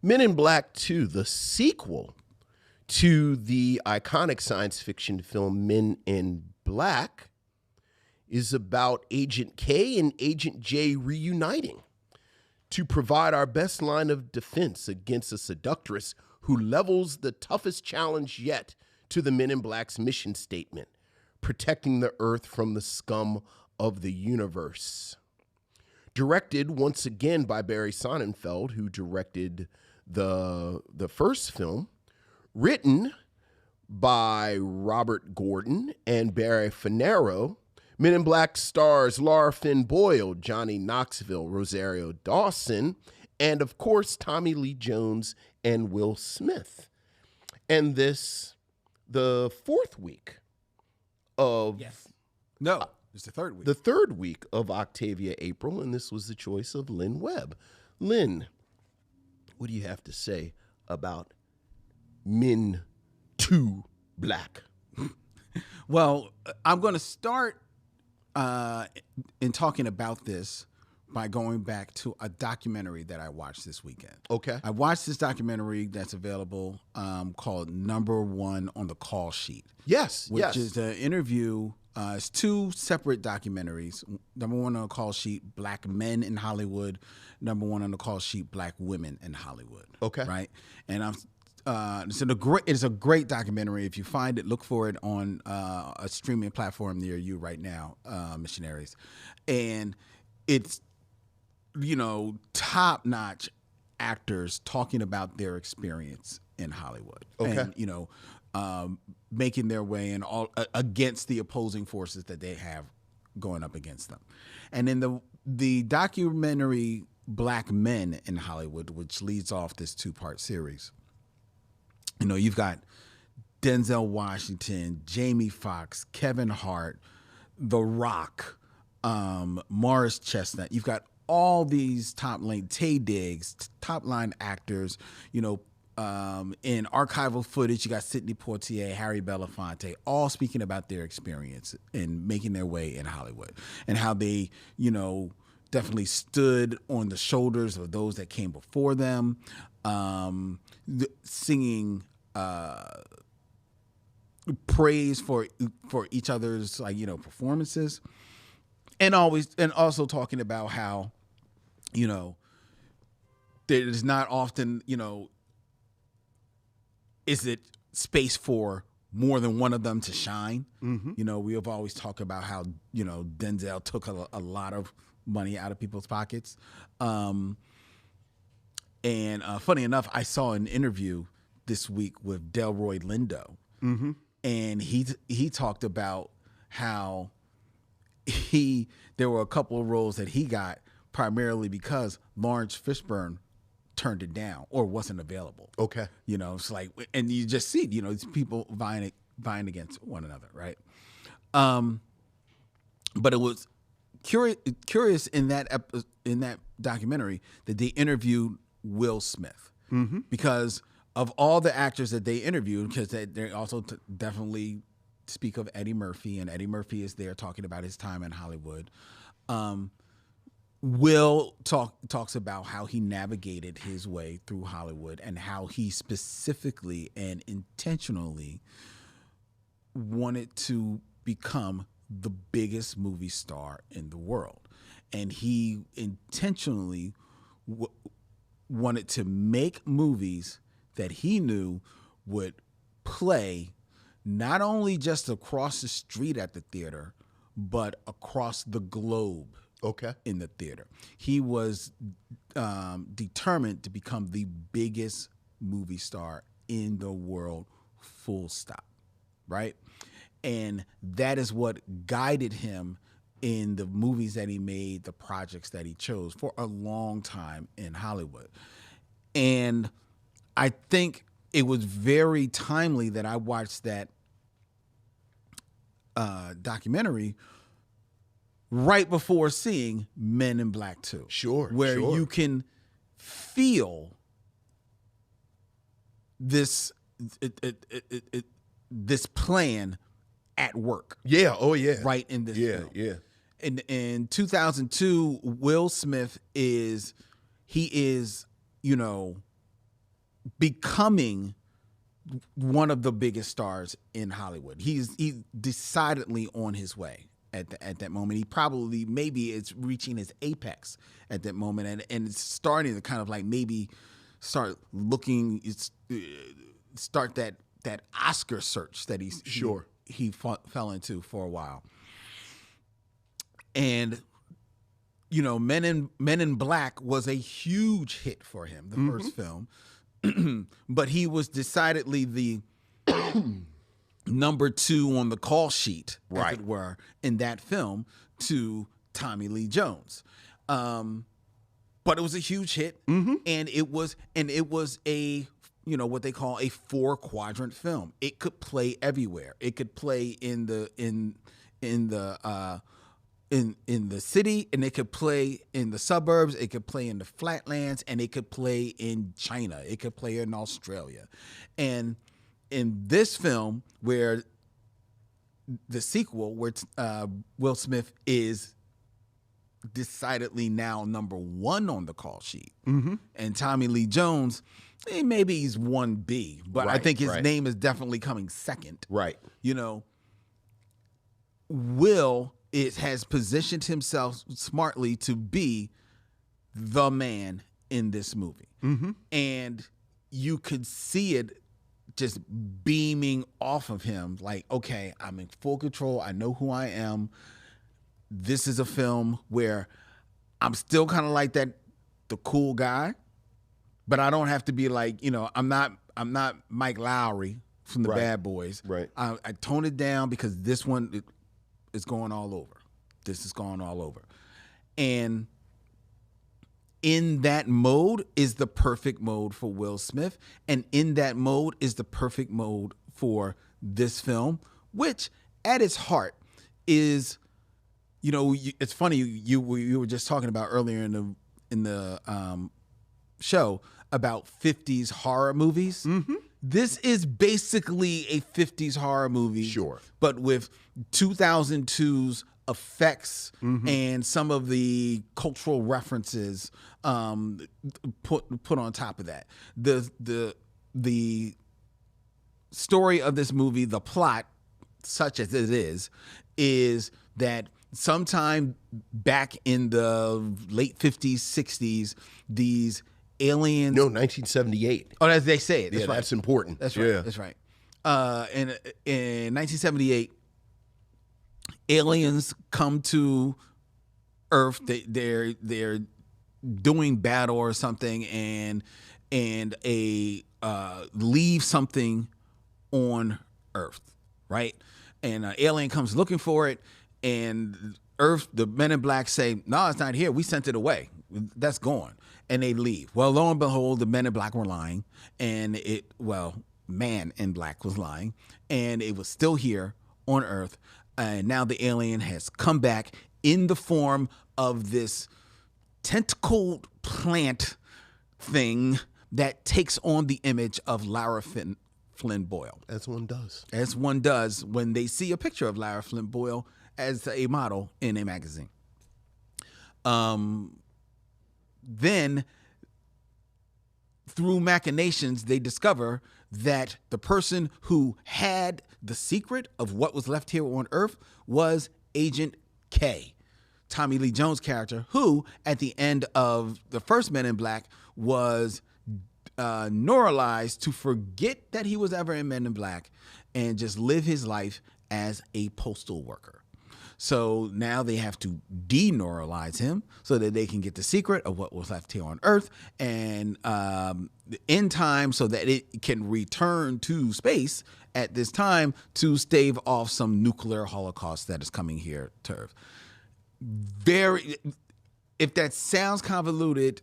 Men in Black 2, the sequel to the iconic science fiction film Men in Black, is about Agent K and Agent J reuniting to provide our best line of defense against a seductress who levels the toughest challenge yet to the Men in Black's mission statement, protecting the Earth from the scum of the universe. Directed once again by Barry Sonnenfeld, who directed the first film, written by Robert Gordon and Barry Fanaro, Men in Black stars Laura Finn Boyle, Johnny Knoxville, Rosario Dawson, and of course, Tommy Lee Jones and Will Smith. And this, the fourth week of... Yes. No, it's the third week. The third week of Octavia April, and this was the choice of Lynn Webb. Lynn, what do you have to say about Men to Black? Well, I'm going to start in talking about this by going back to a documentary that I watched this weekend. Okay. I watched this documentary that's available called Number One on the Call Sheet. Yes, which is an interview. It's two separate documentaries. Number One on the Call Sheet, Black Men in Hollywood. Number One on the Call Sheet, Black Women in Hollywood. Okay. Right? And it's a great documentary. If you find it, look for it on a streaming platform near you right now, Missionaries. And it's, top-notch actors talking about their experience in Hollywood. Okay. And, making their way in all against the opposing forces that they have going up against them. And in the documentary Black Men in Hollywood, which leads off this two-part series, you've got Denzel Washington, Jamie Foxx, Kevin Hart, The Rock, Morris Chestnut. You've got all these top-line Taye Diggs, top-line actors, in archival footage. You got Sidney Poitier, Harry Belafonte, all speaking about their experience in making their way in Hollywood and how they, definitely stood on the shoulders of those that came before them, singing praise for each other's performances, and also talking about how there's not often is it space for more than one of them to shine. Mm-hmm. We have always talked about how Denzel took a lot of money out of people's pockets, and funny enough, I saw an interview this week with Delroy Lindo, mm-hmm. and he talked about how there were a couple of roles that he got primarily because Lawrence Fishburne turned it down or wasn't available. Okay. It's like, and you just see, these people vying against one another, right? But it was curious in that documentary that they interviewed Will Smith, mm-hmm. because of all the actors that they interviewed, because they also definitely speak of Eddie Murphy, and Eddie Murphy is there talking about his time in Hollywood. Will talks about how he navigated his way through Hollywood and how he specifically and intentionally wanted to become the biggest movie star in the world. And he intentionally wanted to make movies that he knew would play not only just across the street at the theater, but across the globe. Okay. In the theater. He was determined to become the biggest movie star in the world, full stop, right? And that is what guided him in the movies that he made, the projects that he chose for a long time in Hollywood. And I think it was very timely that I watched that documentary right before seeing Men in Black 2. Sure. Where you can feel this this plan at work. Yeah. Oh, yeah. Right in this film. Yeah. In 2002, Will Smith is becoming one of the biggest stars in Hollywood. He's decidedly on his way at that moment. He probably, maybe it's reaching his apex at that moment, and it's starting to kind of like maybe start looking, start that Oscar search that he fell into for a while. And Men in Black was a huge hit for him, the first film. But he was decidedly number 2 on the call sheet, Right. as it were, in that film to Tommy Lee Jones. But it was a huge hit, and it was a what they call a 4-quadrant film. It could play everywhere. It could play in the city, and it could play in the suburbs. It could play in the flatlands, and it could play in China. It could play in Australia, and in this film, where the sequel, where Will Smith is decidedly now number 1 on the call sheet, and Tommy Lee Jones, maybe he's 1B, but I think his name is definitely coming second. Right. Will has positioned himself smartly to be the man in this movie, and you could see it just beaming off of him. Like, okay, I'm in full control. I know who I am. This is a film where I'm still kind of like the cool guy, but I don't have to be like, I'm not Mike Lowry from the Bad Boys. Right. I tone it down because this one is going all over. This is going all over. And in that mode is the perfect mode for Will Smith. And in that mode is the perfect mode for this film, which at its heart is, it's funny, you were just talking about earlier in the show about 50s horror movies. This is basically a 50s horror movie, sure, but with 2002's effects and some of the cultural references put on top of that. The story of this movie, the plot, such as it is that sometime back in the late 50s, 60s, these aliens... No, 1978. Oh, as they say it. That's right. That's important. That's right. Yeah. That's right. In 1978, aliens come to Earth. They're doing battle or something, and leave something on Earth, right? And an alien comes looking for it, and Earth, the Men in Black say, "No, it's not here. We sent it away. That's gone." And they leave. Well, lo and behold, the Men in Black were lying, and Man in Black was lying, and it was still here on Earth. And now the alien has come back in the form of this tentacled plant thing that takes on the image of Lara Flynn Boyle. As one does. As one does when they see a picture of Lara Flynn Boyle as a model in a magazine. Then, through machinations, they discover that the person who had the secret of what was left here on Earth was Agent K, Tommy Lee Jones' character, who, at the end of the first Men in Black, was neuralized to forget that he was ever in Men in Black and just live his life as a postal worker. So now they have to deneuralize him so that they can get the secret of what was left here on Earth and in time so that it can return to space at this time to stave off some nuclear holocaust that is coming here to Earth. If that sounds convoluted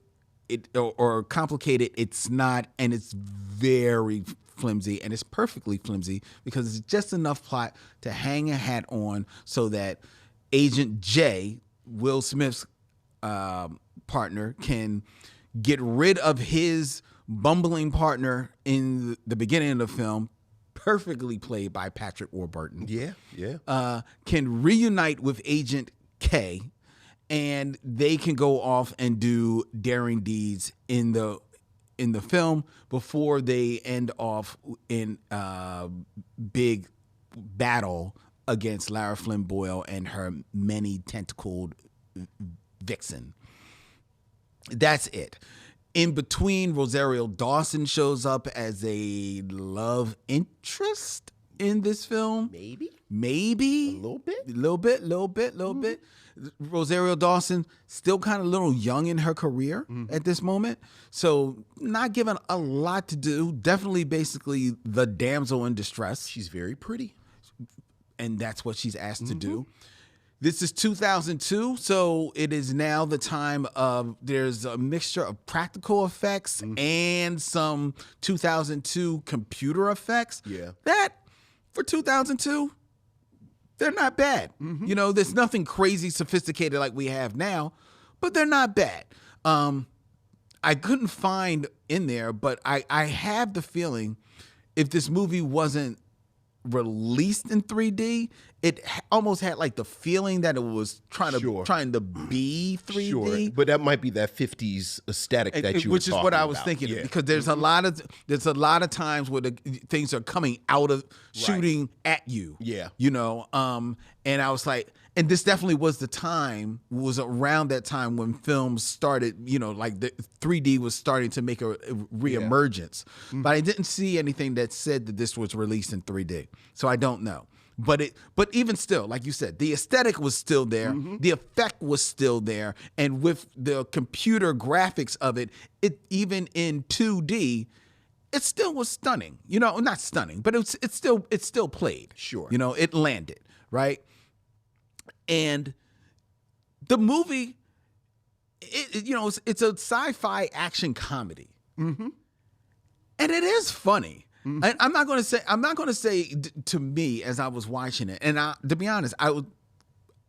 or complicated, it's not, and it's very flimsy, and it's perfectly flimsy because it's just enough plot to hang a hat on so that Agent J, Will Smith's partner, can get rid of his bumbling partner in the beginning of the film, perfectly played by Patrick Warburton. Yeah. Can reunite with Agent K, and they can go off and do daring deeds in the film before they end off in big battle against Lara Flynn Boyle and her many tentacled vixen. That's it. In between, Rosario Dawson shows up as a love interest. in this film. Maybe. A little bit. Rosario Dawson still kind of a little young in her career at this moment. So not given a lot to do. Definitely basically the damsel in distress. She's very pretty. And that's what she's asked to do. This is 2002, so it is now the time of, there's a mixture of practical effects and some 2002 computer effects. Yeah. That, for 2002, they're not bad. You know, there's nothing crazy sophisticated like we have now, but they're not bad. I couldn't find in there, but I have the feeling if this movie wasn't released in 3D, it almost had like the feeling that it was trying to be 3D. Sure. But that might be that 50s aesthetic that you were which is what I was about. thinking, because there's a lot of times where the things are coming out of shooting at you. Yeah. You know, and I was like, and this definitely was around that time when films started, you know, like the 3D was starting to make a reemergence. But I didn't see anything that said that this was released in 3D. So I don't know. But even still, like you said, the aesthetic was still there, the effect was still there, and with the computer graphics of it even in 2D, it still was stunning. You know, not stunning, but it still played. Sure. You know, it landed, right? And the movie, it's a sci-fi action comedy, and it is funny. And I'm not going to say to me as I was watching it, and to be honest,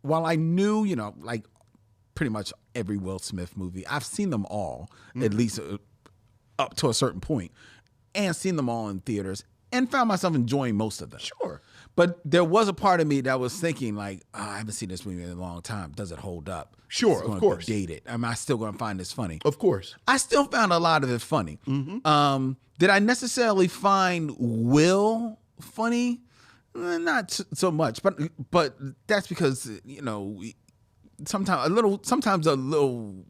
while I knew, you know, like pretty much every Will Smith movie, I've seen them all at least up to a certain point, and seen them all in theaters, and found myself enjoying most of them. Sure. But there was a part of me that was thinking, like, I haven't seen this movie in a long time. Does it hold up? Sure, of course. Dated. Am I still going to find this funny? Of course. I still found a lot of it funny. Did I necessarily find Will funny? Not so much, but that's because, you know, sometimes a little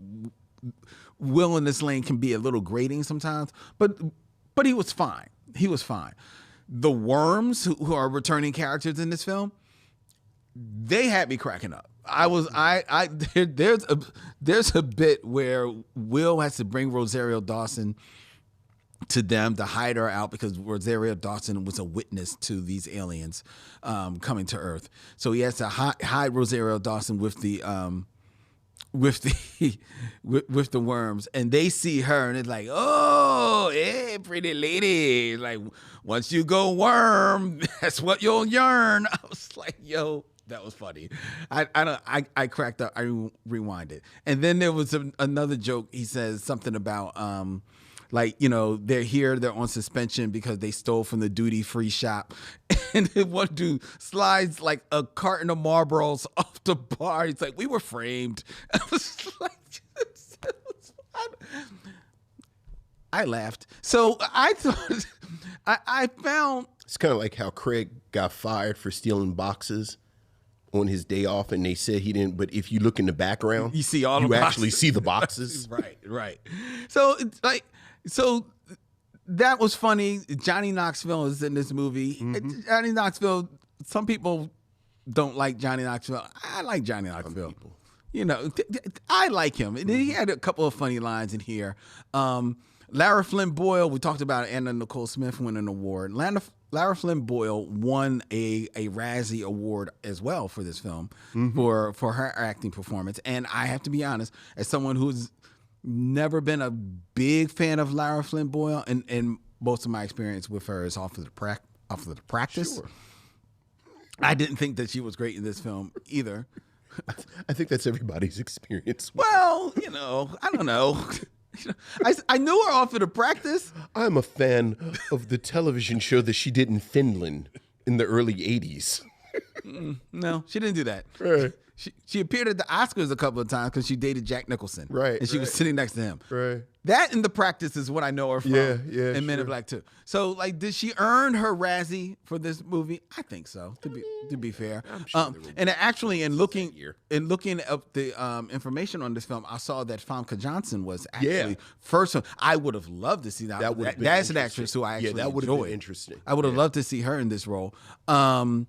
Will in this lane can be a little grating sometimes. But he was fine. He was fine. The worms who are returning characters in this film, they had me cracking up. There's a bit where Will has to bring Rosario Dawson to them to hide her out because Rosario Dawson was a witness to these aliens coming to Earth. So he has to hide Rosario Dawson with the worms, and they see her and it's like, oh, hey, pretty lady. Like, once you go worm, that's what you'll yearn. I was like, yo, that was funny. I cracked up. I rewinded. And then there was another joke. He says something about, like, you know, they're on suspension because they stole from the duty-free shop. And then one dude slides like a carton of Marlboros off the bar. He's like, we were framed. I was like, I laughed. So I thought, I found. It's kind of like how Craig got fired for stealing boxes on his day off, and they said he didn't. But if you look in the background, you see all the boxes. You actually see the boxes. Right. So it's like, that was funny. Johnny Knoxville is in this movie. Johnny Knoxville, some people don't like Johnny Knoxville. I like Johnny Knoxville. You know, I like him. And he had a couple of funny lines in here. Lara Flynn Boyle, we talked about Anna Nicole Smith winning an award. Lara Flynn Boyle won a Razzie Award as well for this film for her acting performance. And I have to be honest, as someone who's never been a big fan of Lara Flynn Boyle, and most of my experience with her is off of the practice. Sure. I didn't think that she was great in this film either. I think that's everybody's experience. Well, you know, I don't know. I knew her off of the practice. I'm a fan of the television show that she did in Finland in the early 80s. No, she didn't do that. Right. She appeared at the Oscars a couple of times because she dated Jack Nicholson. Right. And she was sitting next to him. Right. That in The Practice is what I know her from. Yeah, And Men in Black 2. So, like, did she earn her Razzie for this movie? I think so, to be fair. I'm sure and actually, in looking up the information on this film, I saw that Famke Johnson was actually first. I would have loved to see that. That's an actress who I actually that would have enjoyed. been interesting. I would have loved to see her in this role. And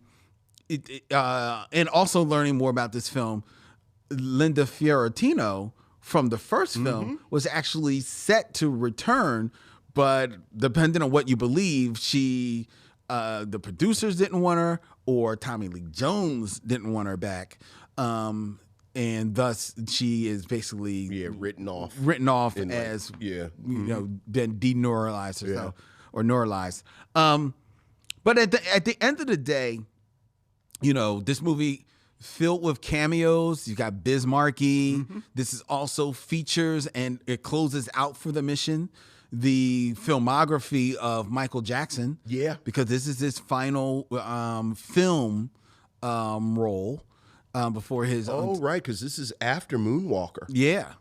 also learning more about this film, Linda Fiorentino from the first film was actually set to return, but depending on what you believe, the producers didn't want her, or Tommy Lee Jones didn't want her back, and thus she is basically written off as you know, been deneuralized or so, or neuralized. But at the end of the day, you know, this movie filled with cameos. You got Biz Markie. This is also features, and it closes out for the mission the filmography of Michael Jackson. Yeah, because this is his final film role before his. Right, because this is after Moonwalker. Yeah.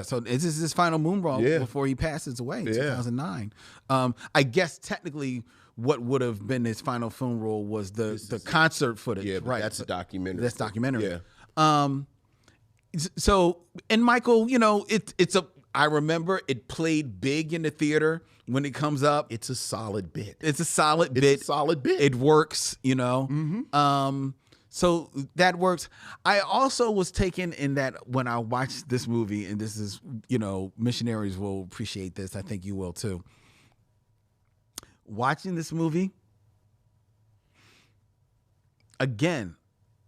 So this is his final moon role before he passes away in 2009. I guess technically, what would have been his final film role was the concert footage. Yeah, right. That's a documentary. That's documentary. Yeah. So, and Michael, you know, I remember it played big in the theater when it comes up. It's a solid bit. It works, you know. So that works. I also was taken in that when I watched this movie, and this is, you know, missionaries will appreciate this. I think you will too. Watching this movie, again,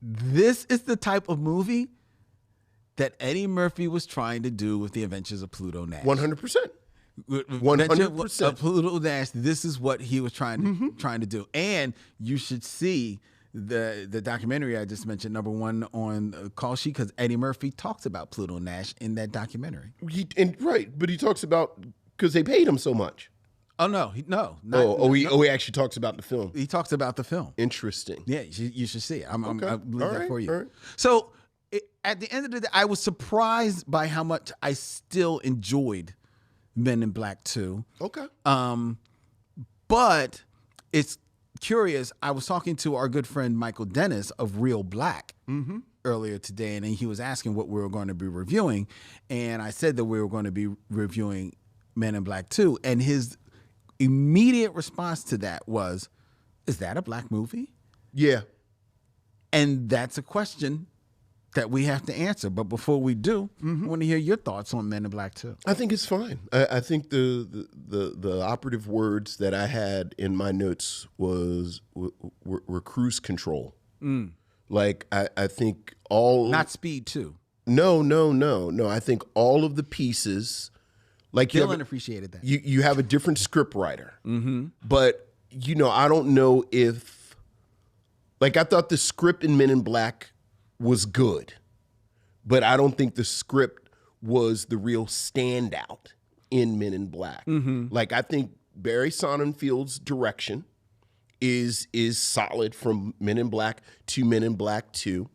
this is the type of movie that Eddie Murphy was trying to do with The Adventures of Pluto Nash. 100%. 100%. Of Pluto Nash, this is what he was trying to do. And you should see the documentary I just mentioned, number one on Call Sheet, because Eddie Murphy talks about Pluto Nash in that documentary. But he talks about because they paid him so much. Oh no, he actually talks about the film. He talks about the film. Interesting. Yeah, you should see it. I'll leave that for you. All right. So at the end of the day, I was surprised by how much I still enjoyed Men in Black 2. Okay. But it's curious. I was talking to our good friend Michael Dennis of Real Black earlier today, and he was asking what we were going to be reviewing, and I said that we were going to be reviewing Men in Black 2, and his immediate response to that was, is that a black movie? Yeah. And that's a question that we have to answer. But before we do, I want to hear your thoughts on Men in Black 2. I think it's fine. I think the operative words that I had in my notes were cruise control. Like, I think all... Not Speed 2. No. I think all of the pieces... Like Dylan appreciated that. You have a different script writer. But, you know, I don't know if... Like, I thought the script in Men in Black was good. But I don't think the script was the real standout in Men in Black. Like, I think Barry Sonnenfeld's direction is solid from Men in Black to Men in Black 2.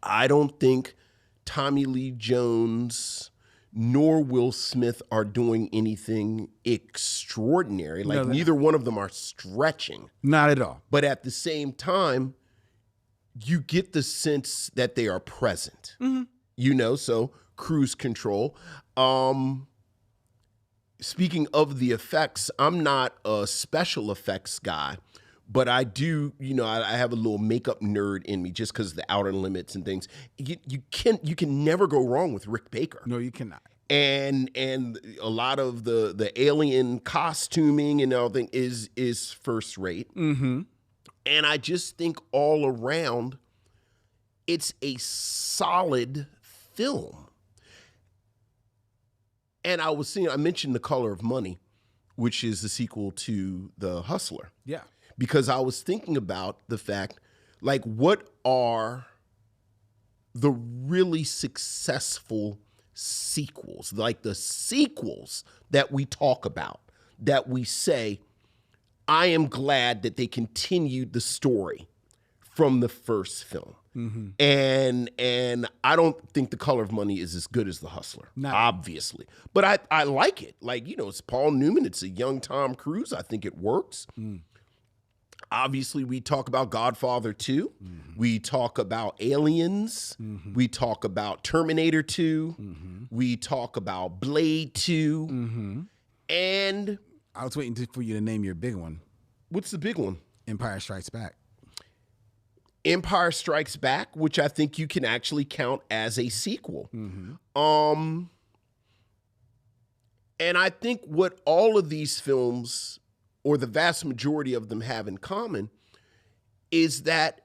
I don't think Tommy Lee Jones... nor Will Smith are doing anything extraordinary. Like, neither one of them are stretching. Not at all. But at the same time, you get the sense that they are present. You know, so cruise control. Speaking of the effects, I'm not a special effects guy, but I do, you know, I have a little makeup nerd in me just because of the Outer Limits and things. You can never go wrong with Rick Baker. No, you cannot. And a lot of the alien costuming and everything is first rate. And I just think all around, it's a solid film. And I mentioned The Color of Money, which is the sequel to The Hustler. Yeah. Because I was thinking about the fact, like, what are the really successful sequels, like the sequels that we talk about, that we say, I am glad that they continued the story from the first film. and I don't think The Color of Money is as good as The Hustler, obviously. But I like it. Like, it's Paul Newman. It's a young Tom Cruise. I think it works. Obviously, we talk about Godfather 2. We talk about Aliens. We talk about Terminator 2. We talk about Blade 2. And I was waiting for you to name your big one. What's the big one? Empire Strikes Back. Empire Strikes Back, which I think you can actually count as a sequel. And I think what all of these films, or the vast majority of them, have in common is that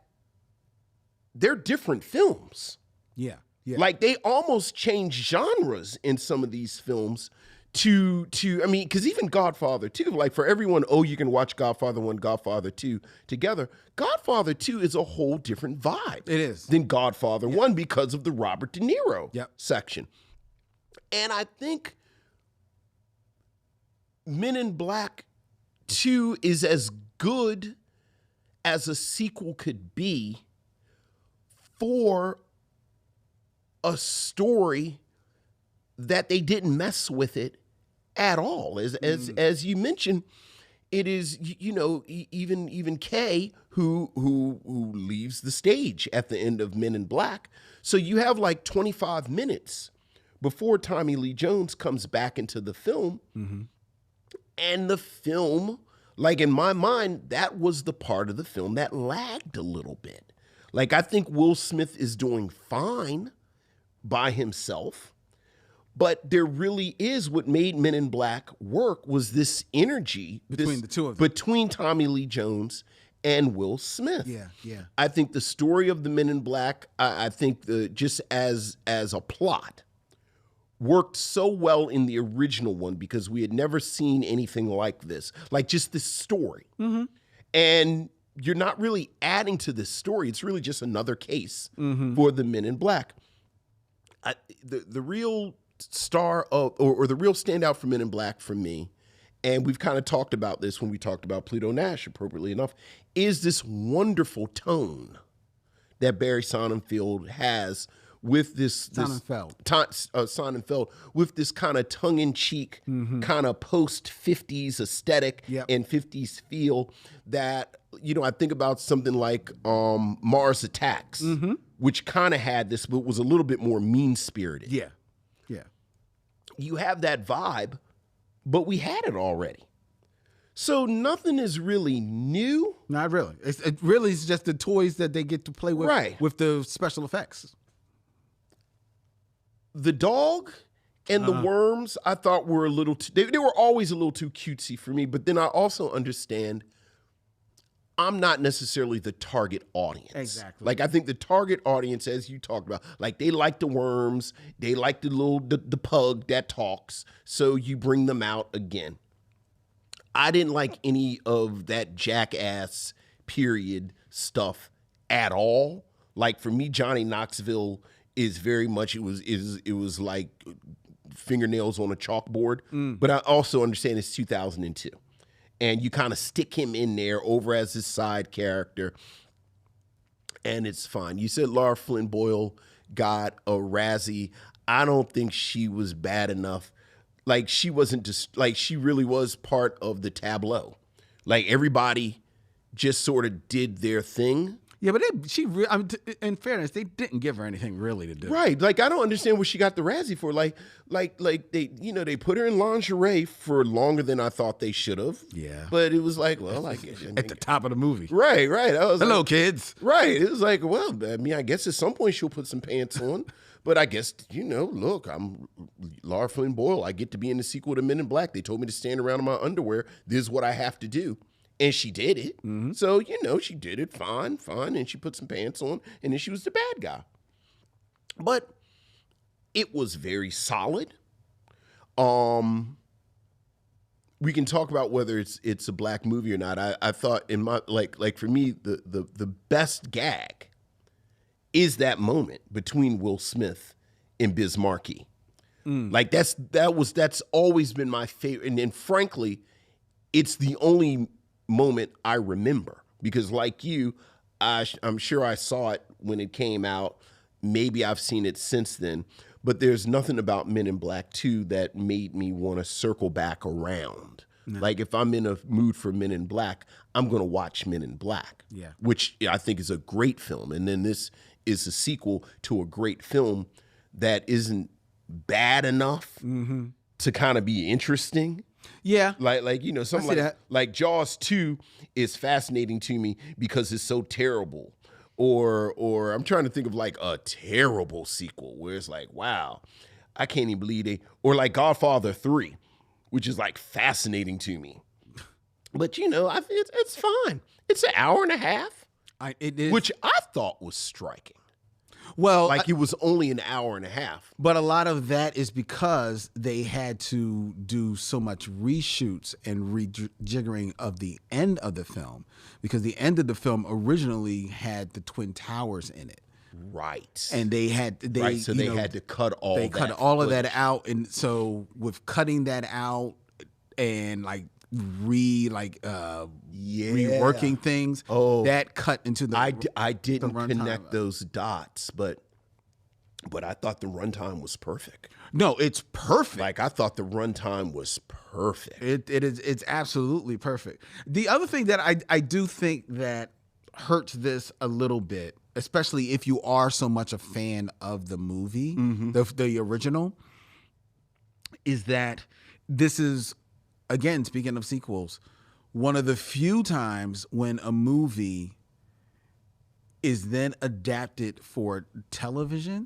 they're different films. Yeah. Like, they almost change genres in some of these films to I mean, because even Godfather 2, like, for everyone, you can watch Godfather 1, Godfather 2 together. Godfather 2 is a whole different vibe. It is. Than Godfather 1 because of the Robert De Niro section. And I think Men in Black 2 is as good as a sequel could be for a story that they didn't mess with it at all. As you mentioned, it is, even Kay who leaves the stage at the end of Men in Black. So you have like 25 minutes before Tommy Lee Jones comes back into the film. And the film, like, in my mind, that was the part of the film that lagged a little bit. Like, I think Will Smith is doing fine by himself. But there really is, what made Men in Black work was this energy between the two of them, between Tommy Lee Jones and Will Smith. Yeah. I think the story of the Men in Black, I think just as a plot, worked so well in the original one because we had never seen anything like this, like just this story. And you're not really adding to this story. It's really just another case for the Men in Black. The real star of, or the real standout for Men in Black for me, and we've kind of talked about this when we talked about Pluto Nash, appropriately enough, is this wonderful tone that Barry Sonnenfeld has with this Sonnenfeld with this kind of tongue-in-cheek, kind of post-50s aesthetic and 50s feel that, I think about something like Mars Attacks, which kind of had this, but was a little bit more mean-spirited. Yeah. You have that vibe, but we had it already. So nothing is really new. Not really. It really is just the toys that they get to play with, with the special effects. The dog and the worms, I thought were a little too, they were always a little too cutesy for me, but then I also understand I'm not necessarily the target audience. Exactly. Like, I think the target audience, as you talked about, like, they like the worms, they like the pug that talks, so you bring them out again. I didn't like any of that jackass period stuff at all. Like, for me, Johnny Knoxville is very much, it was like fingernails on a chalkboard. But I also understand it's 2002. And you kind of stick him in there over as his side character, and it's fine. You said Laura Flynn Boyle got a Razzie. I don't think she was bad enough. Like, she wasn't just, like, she really was part of the tableau. Like, everybody just sort of did their thing. Yeah, but in fairness, they didn't give her anything really to do. Right. Like, I don't understand what she got the Razzie for. Like they, they put her in lingerie for longer than I thought they should have. Yeah. But it was like, well, I guess. At the top of the movie. Right. I was Hello, kids. Right. It was like, well, I mean, I guess at some point she'll put some pants on. But I guess, look, I'm Laura Flynn Boyle. I get to be in the sequel to Men in Black. They told me to stand around in my underwear. This is what I have to do. And she did it. So, she did it fine. And she put some pants on. And then she was the bad guy. But it was very solid. We can talk about whether it's a black movie or not. I thought in my, like for me, the best gag is that moment between Will Smith and Biz Markie. Like, that's always been my favorite. And frankly, it's the only moment I remember, because like you, I'm sure I saw it when it came out. Maybe I've seen it since then, but there's nothing about Men in Black 2 that made me want to circle back around. No. Like if I'm in a mood for Men in Black, I'm going to watch Men in Black, which I think is a great film. And then this is a sequel to a great film that isn't bad enough to kind of be interesting. Yeah. Like something like Jaws 2 is fascinating to me because it's so terrible. Or I'm trying to think of like a terrible sequel where it's like, wow, I can't even believe it. Or like Godfather 3, which is like fascinating to me. But it's fine. It's an hour and a half. It is. Which I thought was striking. Well, like it was only an hour and a half. But a lot of that is because they had to do so much reshoots and rejiggering of the end of the film, because the end of the film originally had the Twin Towers in it. Right. And they had they had to cut all they cut all of that out. And so with cutting that out and like reworking things, that cut into the I didn't connect those dots, but I thought the runtime was perfect. No, it's perfect. Like I thought the runtime was perfect. It's absolutely perfect. The other thing that I do think that hurts this a little bit, especially if you are so much a fan of the movie, the original, is that this is, again, speaking of sequels, one of the few times when a movie is then adapted for television,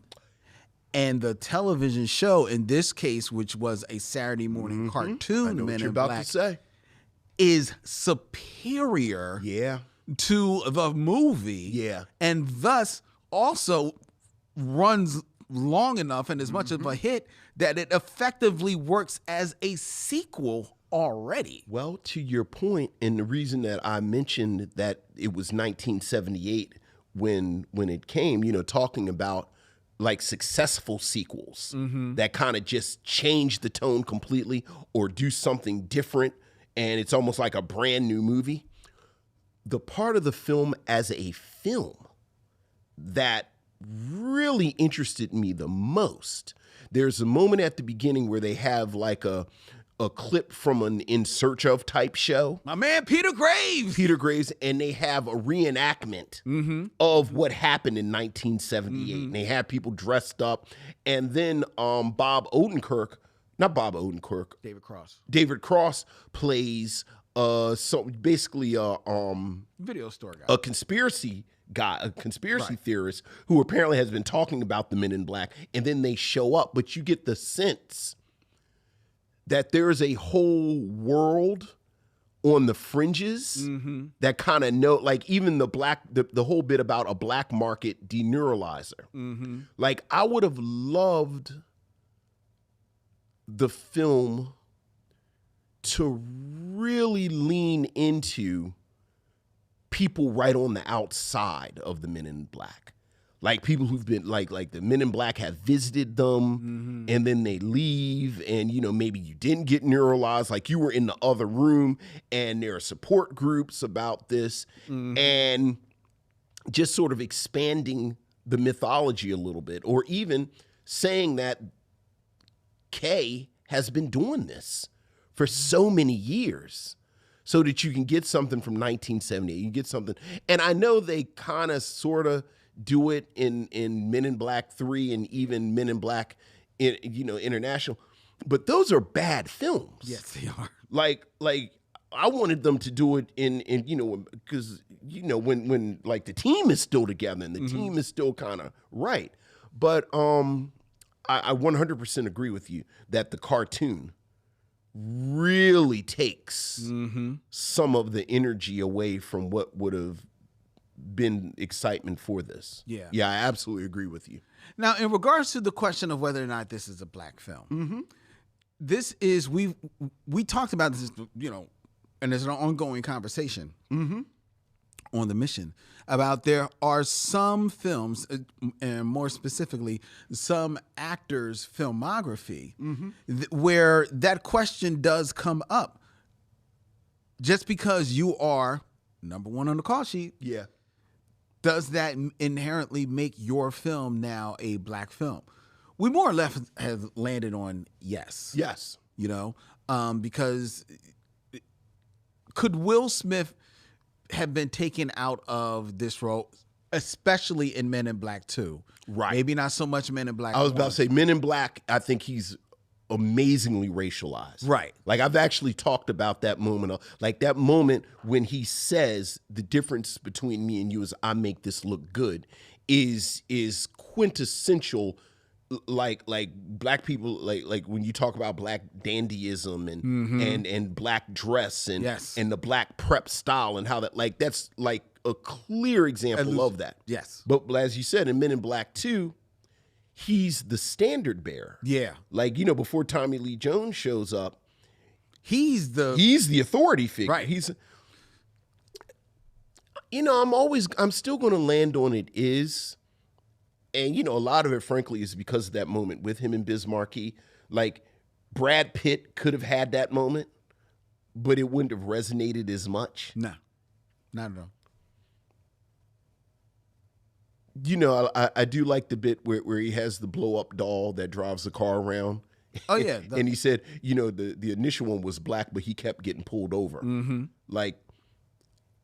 and the television show, in this case, which was a Saturday morning cartoon, Men in Black, is superior to the movie, and thus also runs long enough and as much of a hit that it effectively works as a sequel already. Well, to your point, and the reason that I mentioned that it was 1978 when it came, talking about like successful sequels that kind of just change the tone completely or do something different, and it's almost like a brand new movie. The part of the film as a film that really interested me the most, there's a moment at the beginning where they have like a clip from an In Search Of type show. My man, Peter Graves. And they have a reenactment of what happened in 1978. And they have people dressed up. And then David Cross plays basically video store guy, a conspiracy theorist who apparently has been talking about the Men in Black, and then they show up, but you get the sense that there is a whole world on the fringes that kind of know, like even the whole bit about a black market deneuralizer. Like I would have loved the film to really lean into people right on the outside of the Men in Black. Like people who've been like the Men in Black have visited them and then they leave, and maybe you didn't get neuralized, like you were in the other room and there are support groups about this, and just sort of expanding the mythology a little bit, or even saying that Kay has been doing this for so many years, so that you can get something from 1978. You get something, and I know they kind of sort of do it in Men in Black 3 and even Men in Black, International, but those are bad films. Yes, they are. Like I wanted them to do it in because when like the team is still together and the team is still kind of right. But I 100% agree with you that the cartoon really takes some of the energy away from what would have been excitement for this. Yeah, I absolutely agree with you. Now, in regards to the question of whether or not this is a black film, this is, we talked about this, and there's an ongoing conversation on the mission about there are some films, and more specifically, some actors' filmography, where that question does come up. Just because you are number one on the call sheet, does that inherently make your film now a black film? We more or less have landed on yes. Yes. You know, because could Will Smith have been taken out of this role, especially in Men in Black 2? Right. Maybe not so much Men in Black I was 1. about to say Men in Black, I think he's amazingly racialized. Right. Like I've actually talked about that moment. Like that moment when he says the difference between me and you is I make this look good is quintessential. Like black people, like when you talk about black dandyism and black dress and the black prep style and how that, like, that's like a clear example of that. Yes. But as you said, in Men in Black 2, he's the standard bearer. Yeah. Like, you know, before Tommy Lee Jones shows up, he's the authority figure. Right. He's, you know, I'm still going to land on it is. And, you know, a lot of it, frankly, is because of that moment with him and Biz Markie. Like, Brad Pitt could have had that moment, but it wouldn't have resonated as much. No, not at all. You know, I do like the bit where he has the blow-up doll that drives the car around. Oh, yeah. And he said, you know, the initial one was black, but he kept getting pulled over. Mm-hmm. Like,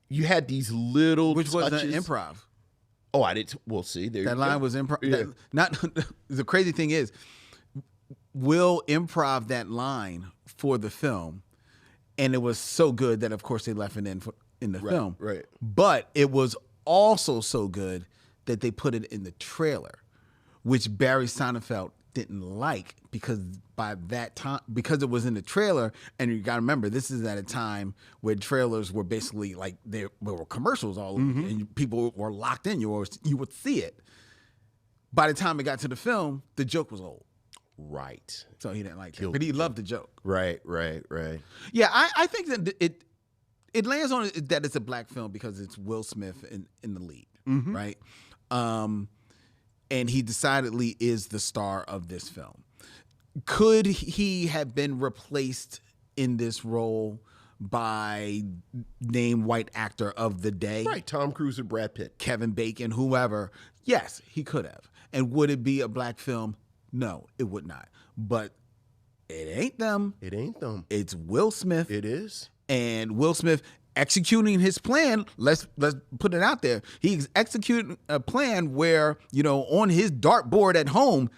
you had these little Which touches. was an improv. Oh, I didn't. We'll see. That line was improv. Yeah. Not the crazy thing is, Will improv that line for the film, and it was so good that of course they left it in the film. Right. But it was also so good that they put it in the trailer, which Barry Sonnenfeld didn't like because by that time, because it was in the trailer, and you got to remember, this is at a time where trailers were basically like there were commercials all over, and people were locked in. You would see it. By the time it got to the film, the joke was old. Right. So he didn't like it, but he loved the joke. Right. Yeah, I think that it lands on it that it's a black film because it's Will Smith in the lead, right? And he decidedly is the star of this film. Could he have been replaced in this role by name white actor of the day? Right, Tom Cruise or Brad Pitt. Kevin Bacon, whoever. Yes, he could have. And would it be a black film? No, it would not. But it ain't them. It ain't them. It's Will Smith. It is. And Will Smith executing his plan. Let's put it out there. He's executing a plan where, you know, on his dartboard at home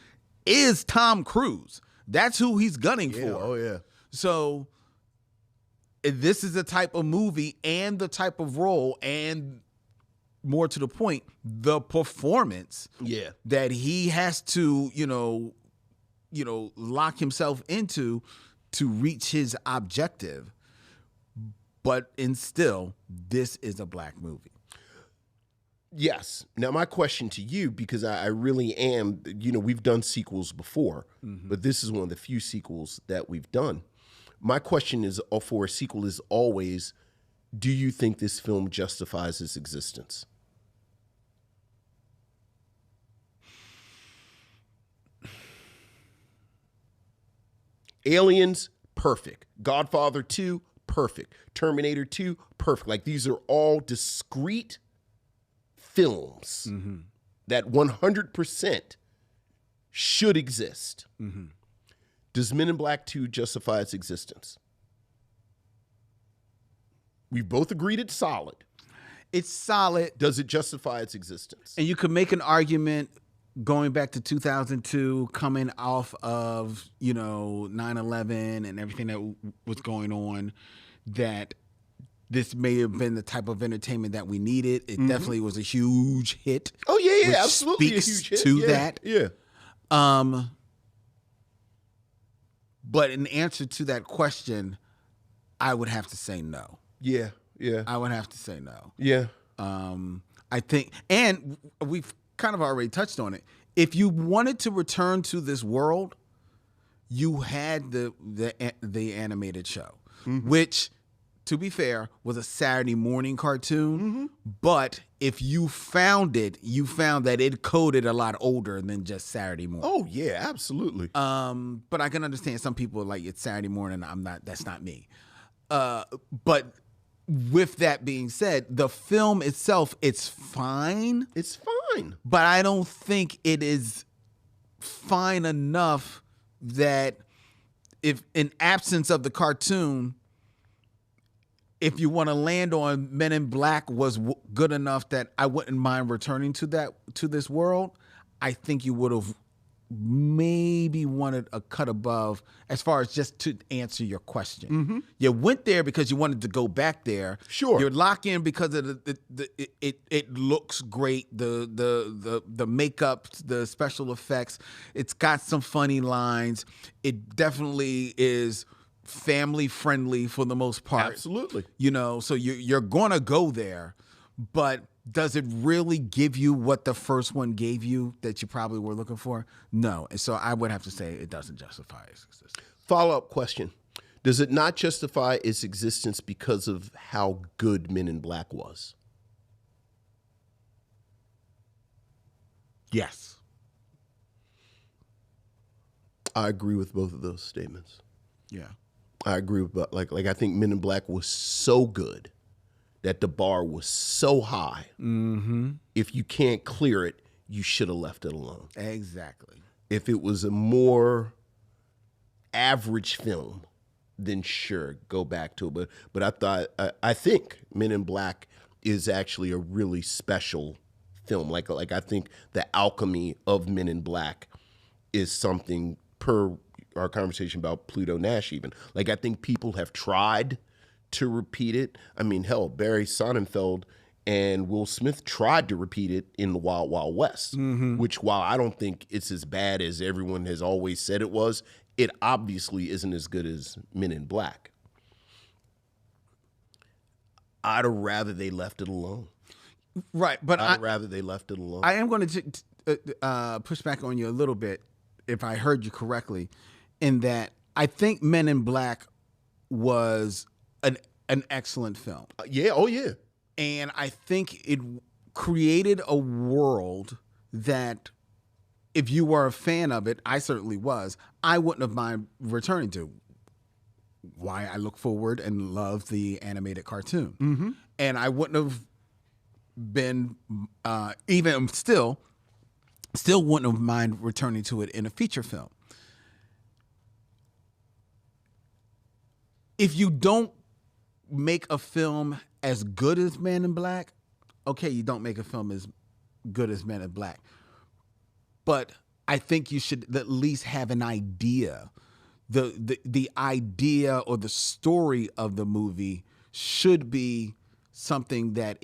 is Tom Cruise. That's who he's gunning for. Oh yeah. So this is the type of movie and the type of role, and more to the point, the performance that he has to, you know, lock himself into to reach his objective. But still, this is a black movie. Yes. Now, my question to you, because I really am, you know, we've done sequels before, but this is one of the few sequels that we've done. My question is, for a sequel is always, do you think this film justifies its existence? Aliens, perfect. Godfather 2, perfect. Terminator 2, perfect. Like, these are all discrete films that 100% should exist. Does Men in Black 2 justify its existence? We've both agreed it's solid. It's solid. Does it justify its existence? And you could make an argument going back to 2002, coming off of, you know, 9/11 and everything that was going on, that this may have been the type of entertainment that we needed. It definitely was a huge hit. Oh yeah, which absolutely speaks a huge hit. to that. Yeah. But in answer to that question, I would have to say no. Yeah. I would have to say no. Yeah. I think, and we've kind of already touched on it. If you wanted to return to this world, you had the animated show, which, to be fair, was a Saturday morning cartoon. But if you found it, you found that it coded a lot older than just Saturday morning. Oh yeah, absolutely. But I can understand some people are like, it's Saturday morning. That's not me. But with that being said, the film itself, it's fine. It's fine. But I don't think it is fine enough that if in absence of the cartoon, if you want to land on Men in Black was good enough that I wouldn't mind returning to this world, I think you would have maybe wanted a cut above as far as just to answer your question. Mm-hmm. You went there because you wanted to go back there. Sure. You're locked in because of it looks great, the makeup, the special effects. It's got some funny lines. It definitely is family friendly for the most part. Absolutely. So you're gonna go there, but does it really give you what the first one gave you that you probably were looking for? No. And so I would have to say it doesn't justify its existence. Follow-up question. Does it not justify its existence because of how good Men in Black was? Yes. I agree with both of those statements. Yeah. I agree with, like I think Men in Black was so good that the bar was so high. Mm-hmm. If you can't clear it, you should have left it alone. Exactly. If it was a more average film, then sure, go back to it. But I think Men in Black is actually a really special film. Like I think the alchemy of Men in Black is something, per our conversation about Pluto Nash even. Like I think people have tried to repeat it. I mean, hell, Barry Sonnenfeld and Will Smith tried to repeat it in the Wild Wild West, which, while I don't think it's as bad as everyone has always said it was, it obviously isn't as good as Men in Black. I'd have rather they left it alone. Right, but I'd rather they left it alone. I am going to push back on you a little bit, if I heard you correctly, in that I think Men in Black was an excellent film. Yeah, oh yeah. And I think it created a world that, if you were a fan of it, I certainly was, I wouldn't have mind returning to. Why I look forward and love the animated cartoon. Mm-hmm. And I wouldn't have been, even still wouldn't have mind returning to it in a feature film. If you don't make a film as good as Men in Black, okay, you don't make a film as good as Men in Black. But I think you should at least have an idea. The idea or the story of the movie should be something that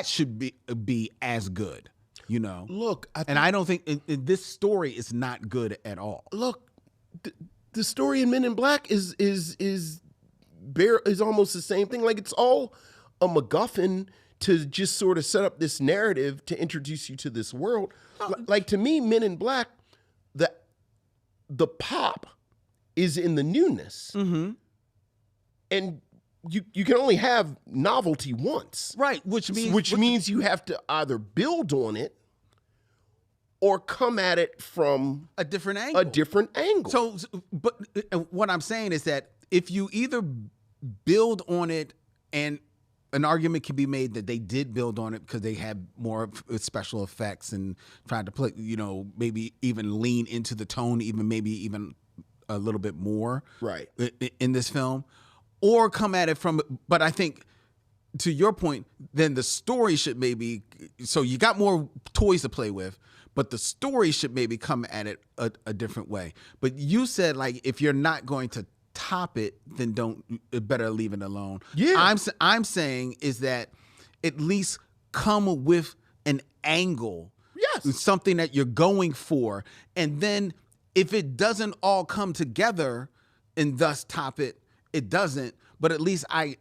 should be as good, Look, I don't think this story is not good at all. Look, the story in Men in Black is almost the same thing. Like, it's all a MacGuffin to just sort of set up this narrative to introduce you to this world. Like, to me, Men in Black, the pop is in the newness. Mm-hmm. And you can only have novelty once. Right, which means you have to either build on it or come at it from a different angle. So, but what I'm saying is that if you either build on it, and an argument can be made that they did build on it because they had more special effects and tried to play, maybe even lean into the tone, maybe even a little bit more, right, in this film, or come at it from. But I think, to your point, then the story should maybe. So you got more toys to play with, but the story should maybe come at it a different way. But you said, like, if you're not going to top it, then better leave it alone. Yeah. I'm saying is that at least come with an angle. Yes. Something that you're going for. And then if it doesn't all come together and thus top it, it doesn't. But at least I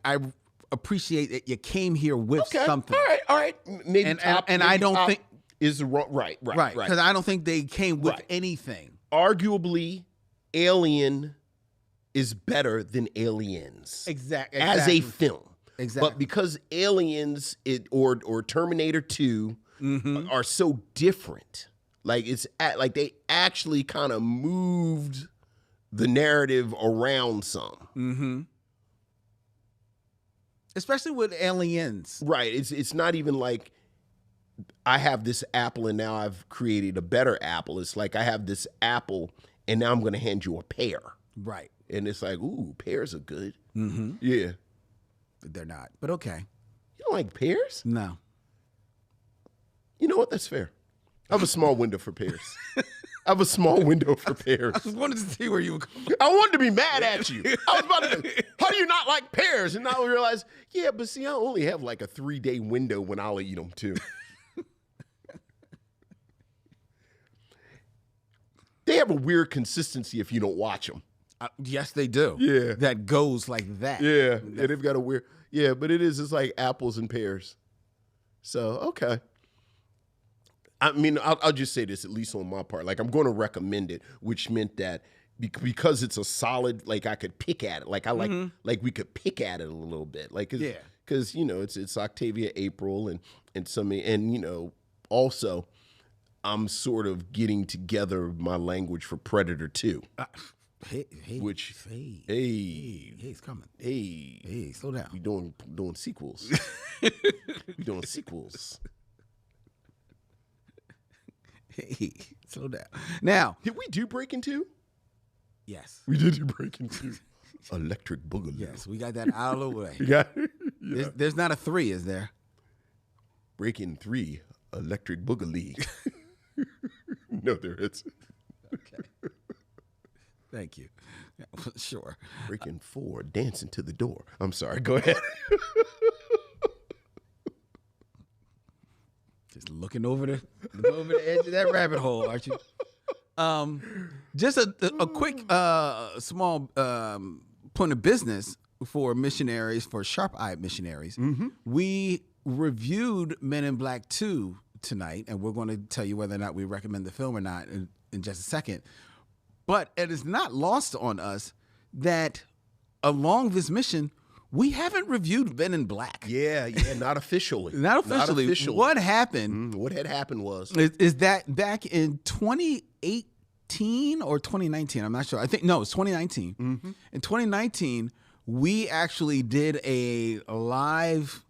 appreciate that you came here with something. All right. Maybe I don't think is right. Because I don't think they came with anything. Arguably, Alien is better than Aliens. Exactly. As a film. Exactly. But because Aliens or Terminator 2 are so different, like like they actually kind of moved the narrative around some. Mm-hmm. Especially with aliens. Right. It's not even like I have this apple and now I've created a better apple. It's like I have this apple and now I'm going to hand you a pear. Right. And it's like, ooh, pears are good. Mm-hmm. Yeah. They're not, but okay. You don't like pears? No. You know what? That's fair. I have a small window for pears. I have a small window for pears. I just wanted to see where you were going. I wanted to be mad at you. I was about to, how do you not like pears? And now I realize, yeah, but see, I only have like a 3-day window when I'll eat them too. They have a weird consistency if you don't watch them. Yes, they do. Yeah. That goes like that. Yeah, they've got a weird, yeah, but it's like apples and pears. So, okay. I mean, I'll just say this, at least on my part. Like, I'm going to recommend it, which meant that because it's a solid, like, I could pick at it. Like, I like we could pick at it a little bit. Like, yeah. Because, you know, it's Octavia April and you know, also, I'm sort of getting together my language for Predator 2. Hey, it's coming. Hey, slow down. We doing sequels. We doing sequels. Hey, slow down. Now, did we do Breaking 2? Yes, we did do Breaking 2. Electric Boogaloo. Yes, we got that out of the way. Yeah. There's not a 3, is there? Breaking 3, Electric Boogaloo. No, there isn't. Okay. Thank you. Sure. Breaking 4, Dancing to the Door. I'm sorry. Go ahead. Just looking over the edge of that rabbit hole, aren't you? Just a quick small point of business for missionaries, for sharp-eyed missionaries. Mm-hmm. We reviewed Men in Black 2 tonight, and we're going to tell you whether or not we recommend the film or not in just a second. But it is not lost on us that along this mission, we haven't reviewed Men in Black. Yeah, not officially. Not officially. What happened? What had happened was is that back in 2018 or 2019? I'm not sure. I think no, it's 2019. Mm-hmm. In 2019, we actually did a live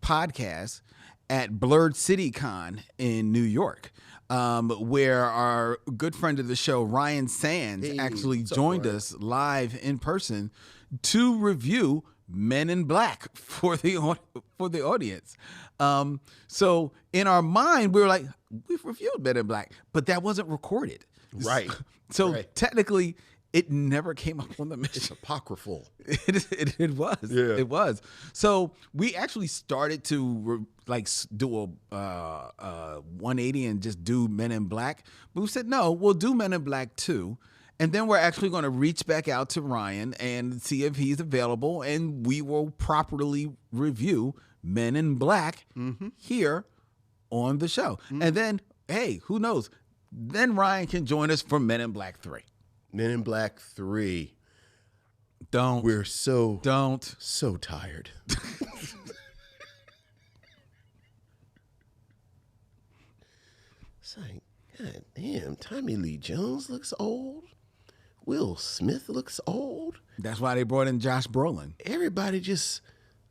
podcast at Blurred City Con in New York, where our good friend of the show, Ryan Sands, actually joined us live in person to review Men in Black for the audience. So in our mind, we were like, we've reviewed Men in Black, but that wasn't recorded. Right. So technically, it never came up on the mission. It's apocryphal. It was. Yeah. It was. So we actually started to do a 180 and just do Men in Black. But we said, no, we'll do Men in Black 2. And then we're actually going to reach back out to Ryan and see if he's available. And we will properly review Men in Black here on the show. Mm-hmm. And then, hey, who knows? Then Ryan can join us for Men in Black 3. Men in Black 3. We're so so tired. It's like, God damn, Tommy Lee Jones looks old. Will Smith looks old. That's why they brought in Josh Brolin. Everybody just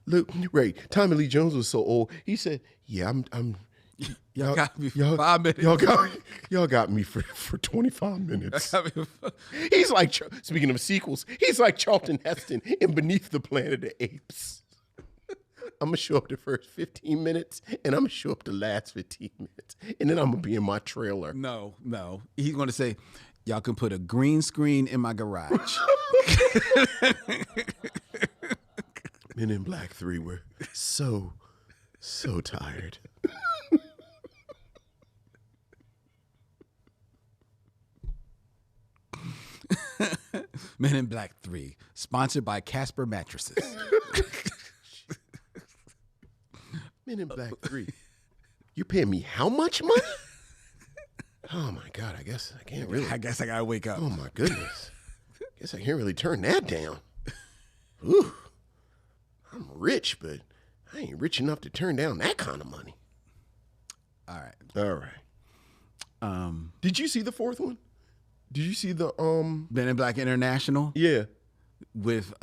look right. Tommy Lee Jones was so old. He said, "Yeah, I'm." Y'all got me for 5 minutes. Y'all got me for 25 minutes. He's like, speaking of sequels, he's like Charlton Heston in Beneath the Planet of the Apes. I'm going to show up the first 15 minutes, and I'm going to show up the last 15 minutes, and then I'm going to be in my trailer. No. He's going to say, y'all can put a green screen in my garage. Men in Black 3 were so tired. Men in Black 3, sponsored by Casper Mattresses. Men in Black 3. You paying me how much money? Oh my God, I guess I can't really. I guess I gotta wake up. Oh my goodness. Guess I can't really turn that down. Ooh. I'm rich, but I ain't rich enough to turn down that kind of money. All right. Did you see the fourth one? Did you see the Men in Black International? Yeah. with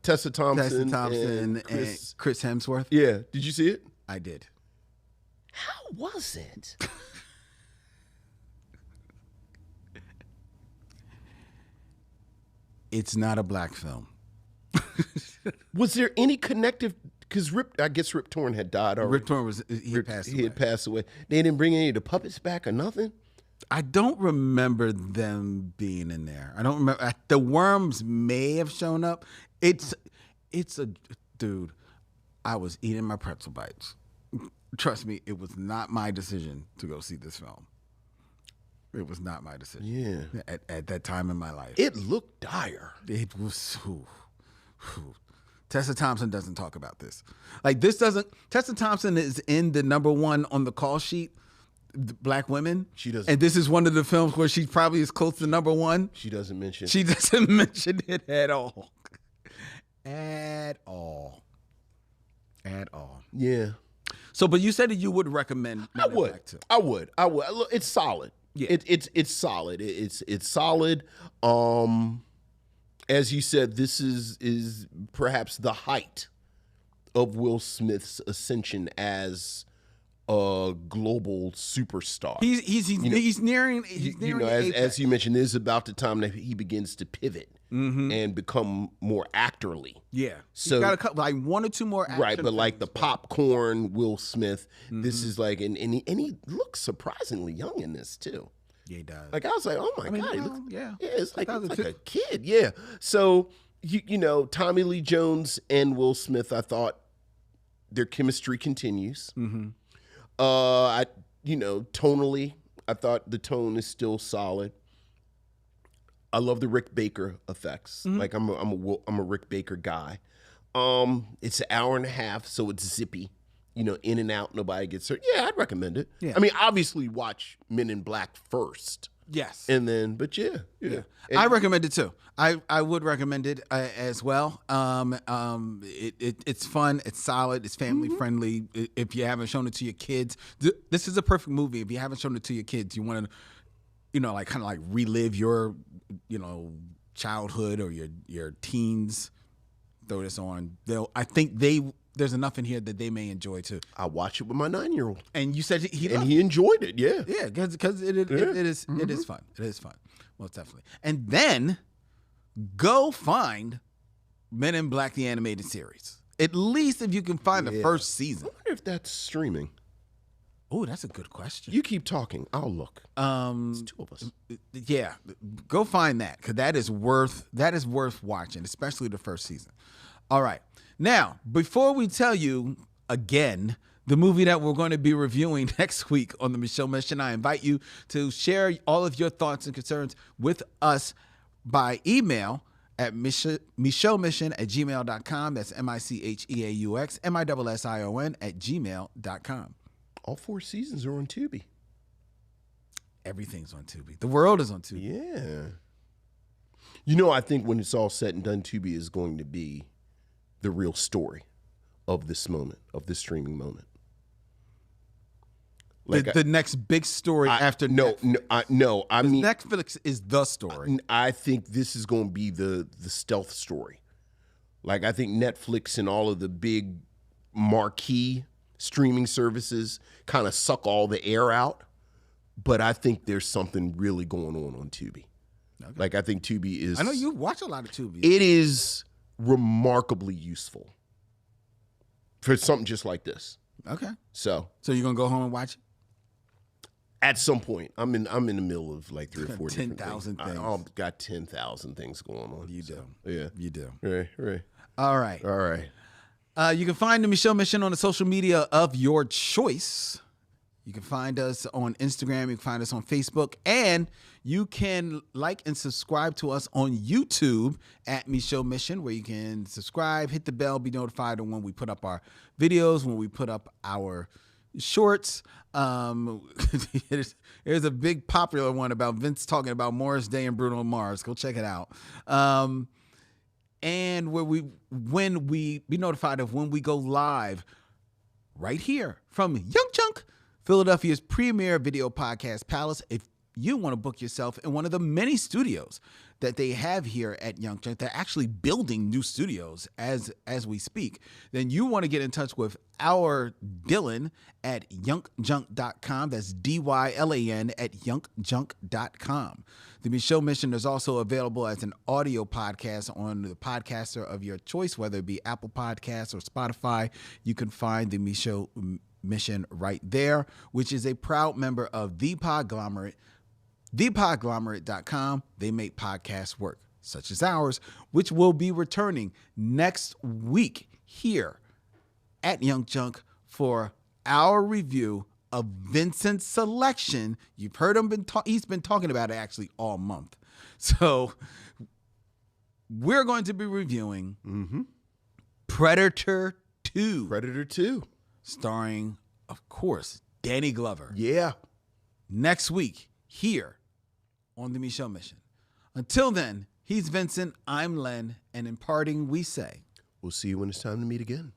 Tessa Thompson, and Chris Hemsworth. Yeah, did you see it? I did. How was it? It's not a black film. Was there any connective? Because I guess Rip Torn had died already. Rip Torn had passed away. They didn't bring any of the puppets back or nothing. I don't remember them being in there. I don't remember. The worms may have shown up. It's a dude. I was eating my pretzel bites. Trust me, it was not my decision to go see this film. It was not my decision. Yeah. At that time in my life, it looked dire. It was. Tessa Thompson doesn't talk about this. Like this doesn't. Tessa Thompson is in the #1 on the call sheet. Black women. She doesn't. And this is one of the films where she probably is close to #1. She doesn't mention. She doesn't mention it at all. At all. Yeah. So, but you said that you would recommend. I would. Look, it's solid. Yeah. It's solid. It's solid. As you said, this is perhaps the height of Will Smith's ascension as a global superstar. He's nearing as you mentioned, this is about the time that he begins to pivot and become more actorly. Yeah. So he's got a couple, like 1 or 2 more action right, but like the films, popcorn Will Smith, this is like and he looks surprisingly young in this too. Yeah, he does. Like I was like, oh my God, he looks it's like a kid. Yeah. So you know, Tommy Lee Jones and Will Smith, I thought their chemistry continues. Tonally, I thought the tone is still solid. I love the Rick Baker effects. Like I'm a Rick Baker guy. It's an hour and a half, so it's zippy. You know, in and out, nobody gets hurt. Yeah, I'd recommend it. Yeah. I mean, obviously watch Men in Black first. Yes. And then, but yeah. I recommend it too. I would recommend it as well. It's fun. It's solid. It's family friendly. If you haven't shown it to your kids, this is a perfect movie. If you haven't shown it to your kids, you want to, like kind of like relive your, childhood or your teens. Throw this on. There's enough in here that they may enjoy too. I watch it with my 9-year-old, and you said he enjoyed it. Yeah, yeah, because it is fun. It is fun, most definitely. And then go find Men in Black the animated series. At least if you can find the first season. I wonder if that's streaming. Oh, that's a good question. You keep talking. I'll look. It's 2 of us. Yeah, go find that because that is worth watching, especially the first season. All right. Now, before we tell you again the movie that we're going to be reviewing next week on the Micheaux Mission, I invite you to share all of your thoughts and concerns with us by email at micheauxmission@gmail.com. That's MICHEAUX MISSION@gmail.com. All 4 seasons are on Tubi. Everything's on Tubi. The world is on Tubi. Yeah. I think when it's all said and done, Tubi is going to be the real story of this moment, of this streaming moment. Like the next big story after Netflix. I mean, Netflix is the story. I think this is going to be the stealth story. Like I think Netflix and all of the big marquee streaming services kind of suck all the air out, but I think there's something really going on Tubi. Okay. Like I think Tubi is. I know you watch a lot of Tubi. It is remarkably useful for something just like this. Okay. So you're gonna go home and watch it? At some point. I'm in the middle of like 3 or 4 10,000 things. I've got 10,000 things going on. You do. Yeah. You do. Right. All right. You can find the Micheaux Mission on the social media of your choice. You can find us on Instagram. You can find us on Facebook. And you can like and subscribe to us on YouTube at Micheaux Mission, where you can subscribe, hit the bell, be notified of when we put up our videos, when we put up our shorts. There's a big popular one about Vince talking about Morris Day and Bruno Mars. Go check it out. And when we be notified of when we go live right here from Young Chunk, Philadelphia's premier video podcast palace. If you want to book yourself in one of the many studios that they have here at Young Junk, they're actually building new studios as we speak, then you want to get in touch with our Dylan at youngjunk.com. That's DYLAN at youngjunk.com. The Micheaux Mission is also available as an audio podcast on the podcaster of your choice, whether it be Apple Podcasts or Spotify. You can find the Micheaux Mission right there, which is a proud member of The Podglomerate, thepodglomerate.com. They make podcasts work, such as ours, which will be returning next week here at Young Junk for our review of Vincent's selection. You've heard him he's been talking about it actually all month. So we're going to be reviewing Predator 2. Predator 2. Starring, of course, Danny Glover. Yeah. Next week here on the Micheaux Mission. Until then, he's Vincent, I'm Len, and in parting we say, we'll see you when it's time to meet again.